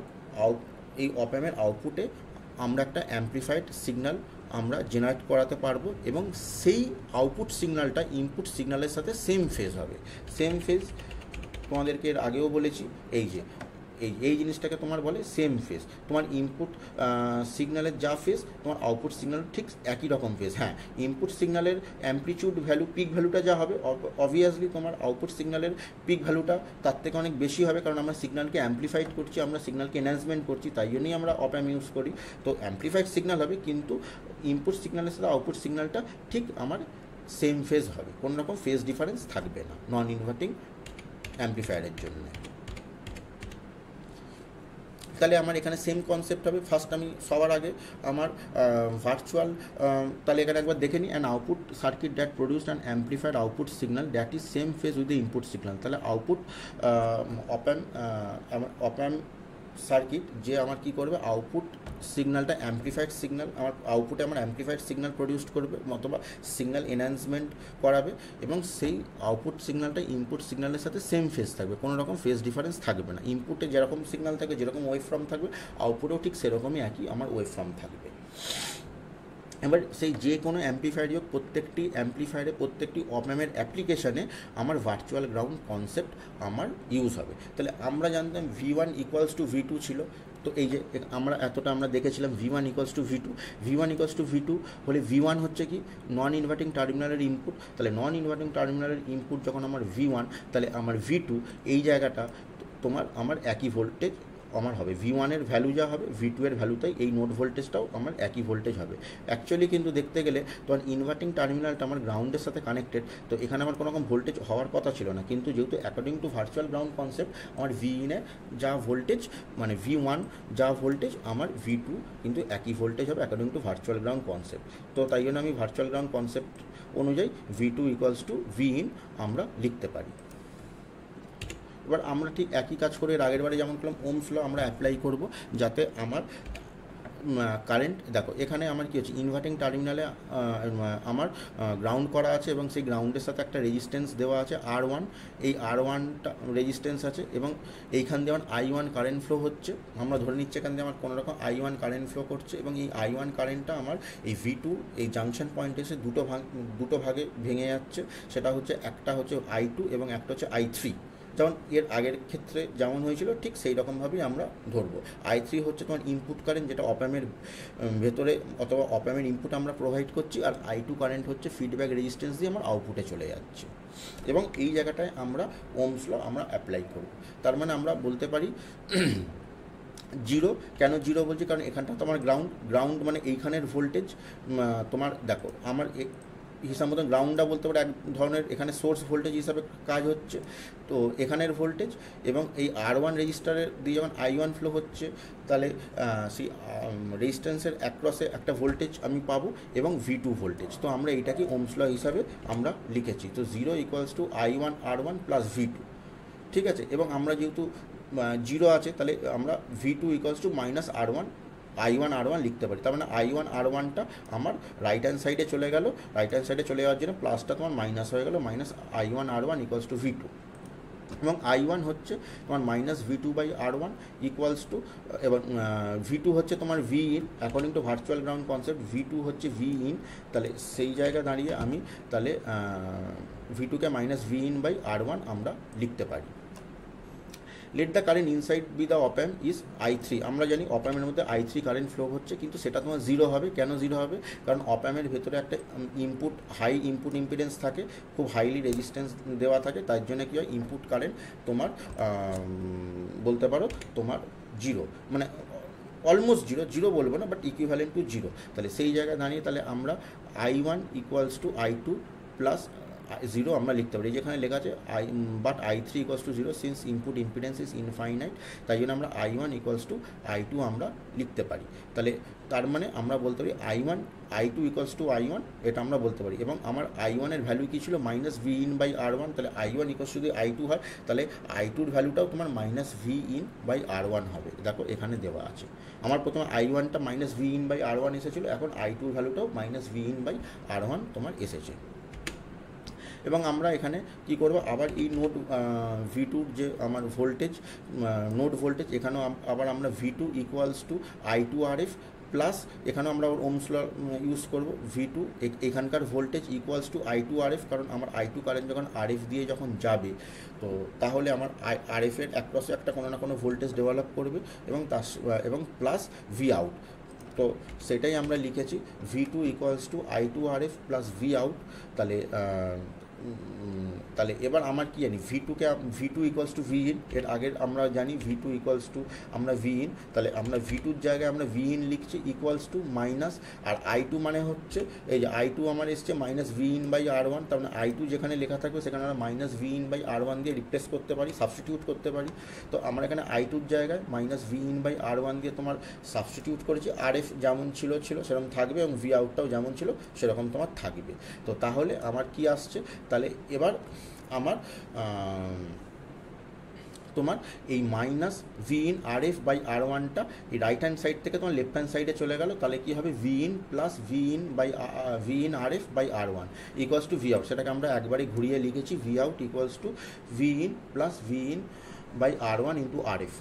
এই অপ অ্যাম্পের আউটপুটে আমরা একটা অ্যাম্প্লিফাইড সিগন্যাল আমরা জেনারেট করাতে পারবো, এবং সেই আউটপুট সিগন্যালটা ইনপুট সিগন্যালের সাথে সেম ফেজ হবে। সেম ফেজ তোমাদেরকে এর আগেও বলেছি, এই জিনিসটাকে তোমার বলে সেম ফেজ। তোমার ইনপুট সিগন্যালের যা ফেজ তোমার আউটপুট সিগন্যাল ঠিক একই রকম ফেজ। হ্যাঁ, ইনপুট সিগন্যালের অ্যাম্প্লিটিউড ভ্যালু পিক ভ্যালুটা যা হবে অবভিয়াসলি তোমার আউটপুট সিগন্যালের পিক ভ্যালুটা তার থেকে অনেক বেশি হবে, কারণ আমরা সিগন্যালকে অ্যাম্প্লিফাইড করছি, আমরা সিগন্যালকে এনহ্যান্সমেন্ট করছি, তাই জন্যই আমরা অপ অ্যাম্প ইউজ করি। তো অ্যাম্প্লিফাইড সিগন্যাল হবে, কিন্তু ইনপুট সিগন্যালের সাথে আউটপুট সিগন্যালটা ঠিক আমার সেম ফেজ হবে, কোনো রকম ফেজ ডিফারেন্স থাকবে না নন ইনভার্টিং অ্যাম্প্লিফায়ারের জন্য। তাহলে আমার এখানে সেম কনসেপ্ট হবে। ফার্স্ট আমি সবার আগে আমার ভার্চুয়াল, তাহলে এখানে একবার দেখে নিই, an output circuit that produced an amplified output signal that is same phase with the input signal. তাহলে আউটপুট অপ অ্যাম্প সার্কিট যে আমার কী করবে আউটপুট সিগন্যালটা অ্যাম্প্লিফাইড সিগন্যাল আমার আউটপুটে আমার অ্যাম্প্লিফাইড সিগন্যাল প্রডিউস করবে, অথবা সিগন্যাল এনহ্যান্সমেন্ট করাবে, এবং সেই আউটপুট সিগন্যালটা ইনপুট সিগন্যালের সাথে সেম ফেজ থাকবে, কোনো রকম ফেজ ডিফারেন্স থাকবে না। ইনপুটে যেরকম সিগন্যাল থাকবে, যেরকম ওয়েভ ফর্ম থাকবে, আউটপুটেও ঠিক সেরকমই একই আমার ওয়েভ ফর্ম থাকবে। এবার সেই যে কোনো অ্যাম্প্লিফায়ার হোক, প্রত্যেকটি অ্যাম্প্লিফায়ারে প্রত্যেকটি অপ অ্যাম্পের অ্যাপ্লিকেশানে আমার ভার্চুয়াল গ্রাউন্ড কনসেপ্ট আমার ইউজ হবে। তাহলে আমরা জানতাম V1 = V2 ছিল, তো এই যে আমরা দেখেছিলাম V1 = V2। V1 = V2 হলে V1 হচ্ছে কি নন ইনভার্টিং টার্মিনালের ইনপুট, তাহলে নন ইনভার্টিং টার্মিনালের ইনপুট যখন আমার V1, তাহলে আমার V2 এই জায়গাটা আমার একই ভোল্টেজ আমার হবে। V1-এর ভ্যালু যা হবে V2-এর ভ্যালুতেই এই নোড ভোল্টেজটাও আমার একই ভোল্টেজ হবে। অ্যাকচুয়ালি কিন্তু দেখতে গেলে তোমার ইনভার্টিং টার্মিনালটা আমার গ্রাউন্ডের সাথে কানেক্টেড, তো এখানে আমার কোনো রকম ভোল্টেজ হওয়ার কথা ছিল না, কিন্তু যেহেতু according to virtual ground concept আমার Vin-এ যা ভোল্টেজ মানে V1 যা ভোল্টেজ আমার V2 কিন্তু একই ভোল্টেজ হবে according to virtual ground concept. তো তাই জন্য আমি ভার্চুয়াল গ্রাউন্ড কনসেপ্ট অনুযায়ী V2 = Vin আমরা লিখতে পারি। এবার আমরা ঠিক একই কাজ করে এর আগের বারে যেমন করলাম ওমস ল আমরা অ্যাপ্লাই করব, যাতে আমার কারেন্ট, দেখো এখানে আমার কী হচ্ছে, ইনভার্টিং টার্মিনালে আমার গ্রাউন্ড করা আছে এবং সেই গ্রাউন্ডের সাথে একটা রেজিস্ট্যান্স দেওয়া আছে R1, এই R1টা রেজিস্ট্যান্স আছে এবং এইখান দিয়ে আমার I1 কারেন্ট ফ্লো হচ্ছে। আমরা ধরে নিচ্ছি এখান দিয়ে আমার কোনো রকম I1 কারেন্ট ফ্লো করছে এবং এই I1 কারেন্টটা আমার এই V2 এই জাংশন পয়েন্টে এসে দুটো ভাগে ভেঙে যাচ্ছে। সেটা হচ্ছে একটা হচ্ছে I2 এবং একটা হচ্ছে I3। যেমন এর আগের ক্ষেত্রে যেমন হয়েছিল ঠিক সেই রকমভাবেই আমরা ধরবো। I3 হচ্ছে তোমার ইনপুট কারেন্ট, যেটা অপ্যামের ভেতরে অথবা অপ্যামের ইনপুট আমরা প্রোভাইড করছি, আর I2 কারেন্ট হচ্ছে ফিডব্যাক রেজিস্ট্যান্স দিয়ে আমার আউটপুটে চলে যাচ্ছে। এবং এই জায়গাটায় আমরা ওমস ল আমরা অ্যাপ্লাই করব। তার মানে আমরা বলতে পারি জিরো। কেন জিরো বলছি, কারণ এখানটা তোমার গ্রাউন্ড মানে এইখানের ভোল্টেজ তোমার দেখো আমার হিসাব মতন গ্রাউন্ডটা বলতে পারে এক ধরনের এখানে সোর্স ভোল্টেজ হিসাবে কাজ হচ্ছে। তো এখানের ভোল্টেজ এবং এই R1 রেজিস্টারের দিয়ে যখন I1 ফ্লো হচ্ছে, তাহলে সেই রেজিস্ট্যান্সের অ্যাক্রসে একটা ভোল্টেজ আমি পাবো এবং V2 ভোল্টেজ। তো আমরা এইটাকে ওমস ল হিসাবে আমরা লিখেছি। তো 0 = I1 R1 প্লাস V2, ঠিক আছে। এবং আমরা যেহেতু জিরো আছে, তাহলে আমরা V2 = -R1 I1 R1 লিখতে পারি। তার মানে I1 R1টা আমার রাইট হ্যান্ড সাইডে চলে গেল, রাইট হ্যান্ড সাইডে চলে যাওয়ার জন্য প্লাসটা তোমার মাইনাস হয়ে গেল, -I1 R1 = V2। এবং I1 হচ্ছে তোমার -V2/R1 এবং V2 হচ্ছে তোমার V in, according to virtual ground concept V2 হচ্ছে V in। তাহলে সেই জায়গায় দাঁড়িয়ে আমি তাহলে V2কে -V in/R1 আমরা লিখতে পারি। Let the current inside be the op amp is I3। আমরা জানি অপ্যামের মধ্যে I3 কারেন্ট ফ্লো হচ্ছে, কিন্তু সেটা তোমার জিরো হবে। কেন জিরো হবে? কারণ অপ্যামের ভেতরে একটা হাই ইনপুট ইম্পিডেন্স থাকে, খুব হাইলি রেজিস্ট্যান্স দেওয়া থাকে। তার জন্য কী হয়, ইনপুট কারেন্ট তোমার বলতে পারো তোমার জিরো, মানে অলমোস্ট জিরো বলবো না, বাট ইকুইভ্যালেন্ট টু জিরো। তাহলে সেই জায়গায় দাঁড়িয়ে তাহলে আমরা I1 = I2 প্লাস 0 আমরা লিখতে পারি। যেখানে লেখা আছে but I3 = 0 since input impedance is infinite, তাই জন্য আমরা I1 = I2 আমরা লিখতে পারি। তাহলে তার মানে আমরা বলতে পারি I2 = I1, এটা আমরা বলতে পারি। এবং আমার I1 এর ভ্যালু কী ছিল, -V in/R1। তাহলে I1 যদি I2 হয়, তাহলে I2-র ভ্যালুটাও তোমার -V in/R1 হবে। দেখো এখানে দেওয়া আছে। আমার প্রথমে I1টা -V in/R1 এসেছিলো, এখন I2-র ভ্যালুটাও -V in/R1 তোমার এসেছে। এবং আমরা এখানে কি করব, আবার এই নোড V2-র যে আমার ভোল্টেজ, নোড ভোল্টেজ, এখানেও আবার আমরা V2 = I2 RF প্লাস এখানেও আমরা ওমস ল ইউজ করব। V2 এখানকার ভোল্টেজ = I2 RF, কারণ আমার I2 কারেন্ট যখন RF দিয়ে যখন যাবে, তো তাহলে আমার RF-এর অ্যাক্রসে একটা কোনো না কোনো ভোল্টেজ ডেভেলপ করবে এবং প্লাস V out। তো সেটাই আমরা লিখেছি, V2 = I2 RF plus V out। তাহলে এবার আমার কি জানি, V2 = V in। এর আগের আমরা জানি V2 আমরা V in, তাহলে আমরা V2-র জায়গায় আমরা V in লিখছি মাইনাস, আর I2 মানে হচ্ছে এই যে I2 আমার এসছে -V in/R1। তার মানে I2 যেখানে লেখা থাকবে সেখানে আমরা -V in/R1 দিয়ে রিপ্লেস করতে পারি, সাবস্টিটিউট করতে পারি। তো আমরা এখানে I2-র জায়গায় -V in/R1 দিয়ে তোমার সাবস্টিটিউট করেছি। RF যেমন ছিল সেরকম থাকবে এবং V outটাও যেমন ছিল সেরকম তোমার থাকবে। তো তাহলে আমার কি আসছে, তাহলে এবার আমার তোমার এই -V in RF/R1টা এই রাইট হ্যান্ড সাইড থেকে তোমার লেফট হ্যান্ড সাইডে চলে গেল। তাহলে কি হবে, V in plus V in RF/R1 = V out। সেটাকে আমরা একবারই ঘুরিয়ে লিখেছি, V out = V in plus V in/R1 × RF।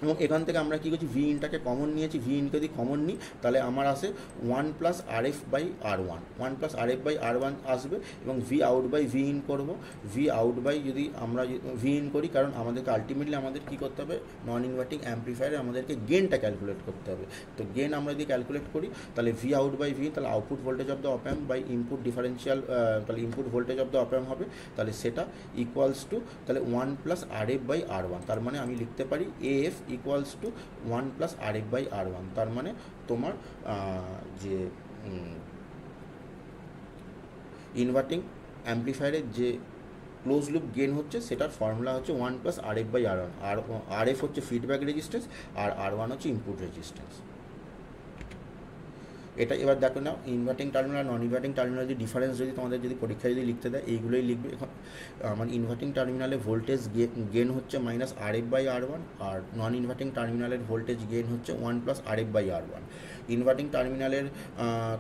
এবং এখান থেকে আমরা কী করছি, V inটাকে কমন নিয়েছি। V in যদি কমন নিই, তাহলে আমার আসে 1 + RF/R1, 1 + RF/R1 আসবে। এবং V out/V in করব। V out/ যদি আমরা V in করি, কারণ আমাদেরকে আলটিমেটলি আমাদের কী করতে হবে, নন ইনভার্টিং অ্যাম্প্লিফায়ারে আমাদেরকে গেনটা ক্যালকুলেট করতে হবে। তো গেন আমরা যদি ক্যালকুলেট করি, তাহলে V out/V in, তাহলে output voltage of the op amp by input differential, তাহলে input voltage of the op amp হবে। তাহলে সেটা তাহলে 1 + RF/R1। তার মানে আমি লিখতে পারি AF = 1 + RF/R1। তার মানে তোমার যে ইনভার্টিং অ্যাম্প্লিফায়ারের যে ক্লোজ লুপ গেন হচ্ছে, সেটার ফর্মুলা হচ্ছে 1 + RF/R1। আর RF হচ্ছে ফিডব্যাক রেজিস্ট্যান্স, আর R1 হচ্ছে ইনপুট রেজিস্ট্যান্স। এটা এবার দেখো না, ইনভার্টিং টার্মিনাল নন ইনভার্টিং টার্মিনাল যদি ডিফারেন্স যদি তোমাদের যদি পরীক্ষায় যদি লিখতে দেয় এইগুলোই লিখবে। এখন আমার ইনভার্টিং টার্মিনালে ভোল্টেজ গেন হচ্ছে -RF/R1, আর নন ইনভার্টিং টার্মিনালের ভোল্টেজ গেন হচ্ছে 1+RF/R1। ইনভার্টিং টার্মিনালের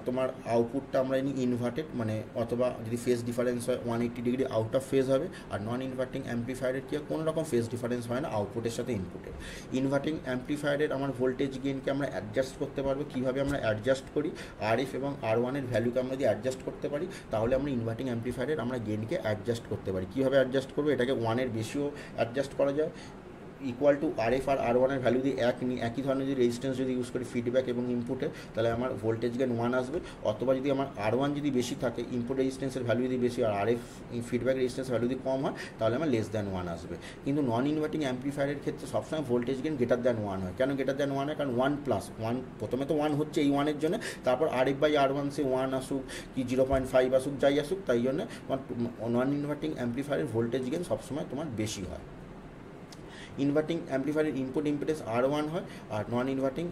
তোমার আউটপুটটা আমরা জানি ইনভার্টেড, মানে অথবা যদি ফেজ ডিফারেন্স হয় 180 ডিগ্রি আউট অফ ফেজ হবে। আর নন ইনভার্টিং অ্যাম্প্লিফায়ারের কি কোনো রকম ফেজ ডিফারেন্স হয় না আউটপুটের সাথে ইনপুটের। ইনভার্টিং অ্যাম্প্লিফায়ারের আমার ভোল্টেজ গেনকে আমরা অ্যাডজাস্ট করতে পারবো। কীভাবে আমরা অ্যাডজাস্ট করি, RF এবং R1 এর ভ্যালুকে আমরা যদি অ্যাডজাস্ট করতে পারি তাহলে আমরা ইনভার্টিং অ্যাম্প্লিফায়ারের আমরা গেনকে অ্যাডজাস্ট করতে পারি। কীভাবে অ্যাডজাস্ট করবো, এটাকে 1-এর বেশিও অ্যাডজাস্ট করা যায়। Equal to RF R R1 এর ভ্যালু দিয়ে একই ধরনের যদি রেজিস্ট্যান্স যদি ইউজ করি ফিডব্যাক এবং ইনপুটে, তাহলে আমার ভোল্টেজ গেন 1 আসবে। অথবা যদি আমার R1 যদি বেশি থাকে, ইনপুট রেজিস্ট্যান্সের ভ্যালু যদি বেশি আর RF ফিডব্যাক রেজিস্ট্যান্স ভ্যালু যদি কম হয় তাহলে আমার >1 আসবে। কিন্তু নন ইনভার্টিং অ্যাম্প্লিফায়ারের ক্ষেত্রে সবসময় ভোল্টেজ গেন >1 হয়। কেন >1 হয়? কারণ 1+1, প্রথমে তো 1 হচ্ছে এই 1-এর জন্য, তারপর RF/R1 সে 1 আসুক কি 0.5 আসুক যাই আসুক, তাই জন্য নন ইনভার্টিং অ্যাম্প্লিফায়ারের ভোল্টেজ গেন সবসময় তোমার বেশি হয়। ইনভার্টিং অ্যাম্প্লিফায়ারের ইনপুট ইম্পিডেন্স R1 হয়, আর নন ইনভার্টিং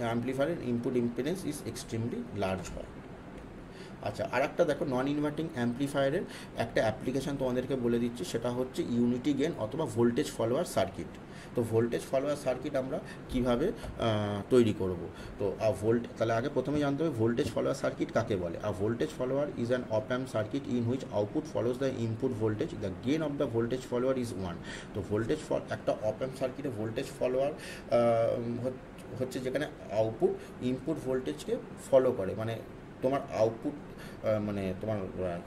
অ্যাম্প্লিফায়ারের input impedance is extremely large হয়। আচ্ছা, আর একটা দেখো, নন ইনভার্টিং অ্যাম্প্লিফায়ারের একটা অ্যাপ্লিকেশান তোমাদেরকে বলে দিচ্ছি, সেটা হচ্ছে ইউনিটি গেন অথবা ভোল্টেজ ফলোয়ার সার্কিট। তো ভোল্টেজ ফলোয়ার সার্কিট আমরা কীভাবে তৈরি করব, তো তাহলে আগে প্রথমে জানতে হবে ভোল্টেজ ফলোয়ার সার্কিট কাকে বলে। আর ভোল্টেজ ফলোয়ার ইজ অ্যান অপ amp circuit in which output follows the input voltage, the gain of the voltage follower is 1। তো একটা অপ অ্যাম্প সার্কিটে ভোল্টেজ ফলোয়ার হচ্ছে যেখানে আউটপুট ইনপুট ভোল্টেজকে ফলো করে, মানে তোমার আউটপুট মানে তোমার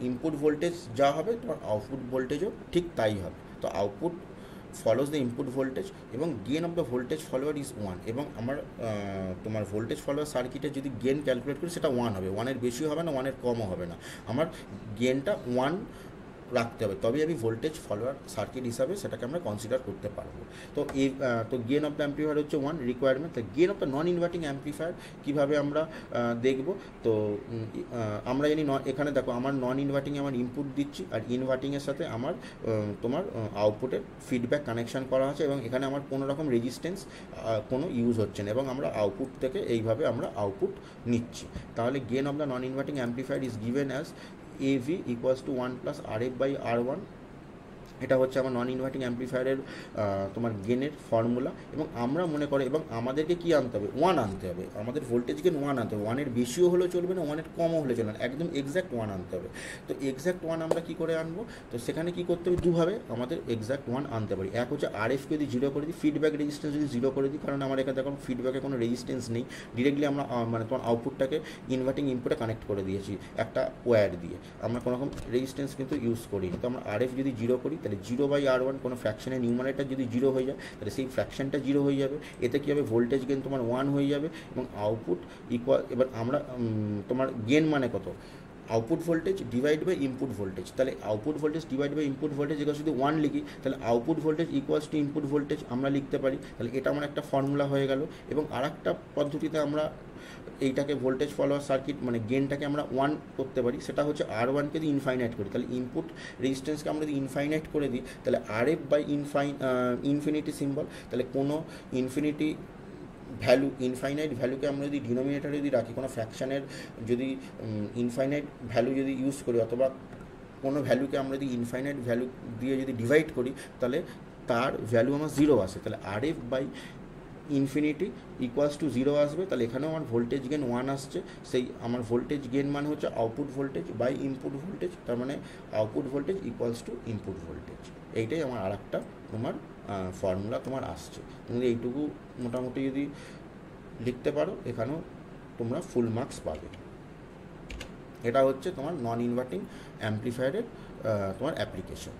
ইনপুট ভোল্টেজ যা হবে তোমার আউটপুট ভোল্টেজও ঠিক তাই হবে। তো output follows the input voltage এবং gain of the voltage follower is 1। এবং আমার তোমার ভোল্টেজ ফলোয়ার সার্কিটে যদি গেন ক্যালকুলেট করি সেটা 1 হবে, 1-এর বেশি হবে না, 1-এর কমও হবে না। আমার গেনটা 1 রাখতে হবে, তবেই আমি ভোল্টেজ ফলোয়ার সার্কিট হিসাবে সেটাকে আমরা কনসিডার করতে পারবো। তো গেন অফ দ্য অ্যাম্প্লিফায়ার হচ্ছে 1 রিকোয়ারমেন্ট। তো gain of the non inverting amplifier কীভাবে আমরা দেখব, তো আমরা জানি এখানে দেখো আমার নন ইনভার্টিংয়ে আমার ইনপুট দিচ্ছি, আর ইনভার্টিংয়ের সাথে আমার তোমার আউটপুটের ফিডব্যাক কানেকশান করা আছে, এবং এখানে আমার কোনো রকম রেজিস্ট্যান্স কোনো ইউজ হচ্ছে না, এবং আমরা আউটপুট থেকে এইভাবে আমরা আউটপুট নিচ্ছি। তাহলে gain of the non inverting amplifier is given as AV = 1+RF/R1। এটা হচ্ছে আমার নন ইনভার্টিং অ্যাম্প্লিফায়ারের তোমার গেনের ফর্মুলা। এবং আমরা মনে করি, এবং আমাদেরকে কী আনতে হবে, 1 আনতে হবে, আমাদের ভোল্টেজ গেন 1 আনতে হবে। 1-এর বেশিও হলেও চলবে না, 1-এর কমও হলে চলবে না, একদম এক্স্যাক্ট 1 আনতে হবে। তো এক্স্যাক্ট 1 আমরা কী করে আনবো, তো সেখানে কী করতে হবে, দুভাবে আমাদের এক্স্যাক্ট 1 আনতে পারি। এক হচ্ছে RF-কে যদি 0 করে দিই, ফিডব্যাক রেজিস্ট্যান্স যদি 0 করে দিই, কারণ আমার এখানে দেখো ফিডব্যাকে কোনো রেজিস্ট্যান্স নেই, ডিরেক্টলি আমরা মানে তোমার আউটপুটটাকে ইনভার্টিং ইনপুটে কানেক্ট করে দিয়েছি একটা ওয়্যার দিয়ে, আমরা কোনো রকম রেজিস্ট্যান্স কিন্তু ইউজ করিনি। তো আমরা RF যদি 0 করি তাহলে 0/R1 কোনো ফ্র্যাকশনের নিউমারেটর যদি 0 হয়ে যায় তাহলে সেই ফ্র্যাকশনটা 0 হয়ে যাবে। এতে কী হবে, ভোল্টেজ গেন তোমার 1 হয়ে যাবে, এবং আউটপুট ইকুয়াল, এবার আমরা তোমার গেন মানে কত, output voltage divide by input voltage. তাহলে output voltage divide by input voltage এগুলো যদি 1 লিখি, তাহলে output voltage equals to input voltage আমরা লিখতে পারি। তাহলে এটা আমার একটা ফর্মুলা হয়ে গেল। এবং আরেকটা পদ্ধতিতে আমরা এইটাকে ভোল্টেজ ফলোয়ার সার্কিট মানে গেনটাকে আমরা 1 করতে পারি, সেটা হচ্ছে R1-কে যদি ইনফাইনাইট করি, তাহলে ইনপুট রেজিস্ট্যান্সকে আমরা যদি ইনফাইনাইট করে দিই, তাহলে RF/ইনফিনিটি সিম্বল, তাহলে কোনো ইনফিনিটি ভ্যালু, ইনফাইনাইট ভ্যালুকে আমরা যদি ডিনোমিনেটারে যদি রাখি, কোনো ফ্র্যাকশানের যদি ইনফাইনাইট ভ্যালু যদি ইউজ করি, অথবা কোনো ভ্যালুকে আমরা যদি ইনফাইনাইট ভ্যালু দিয়ে যদি ডিভাইড করি, তাহলে তার ভ্যালু আমার 0 আসে। তাহলে RF/ইনফিনিটি = 0 আসবে। তাহলে এখানেও আমার ভোল্টেজ গেন 1 আসছে। সেই আমার ভোল্টেজ গেন মানে হচ্ছে output voltage by input voltage, তার মানে আউটপুট ভোল্টেজ = ইনপুট ভোল্টেজ। এইটাই আমার আরেকটা তোমার ফর্মুলা তোমার আসছে। তুমি এইটুকু মোটামুটি যদি লিখতে পারো, এখানেও তোমরা ফুল মার্কস পাবে। এটা হচ্ছে তোমার নন ইনভার্টিং অ্যাম্প্লিফায়ারের তোমার অ্যাপ্লিকেশন।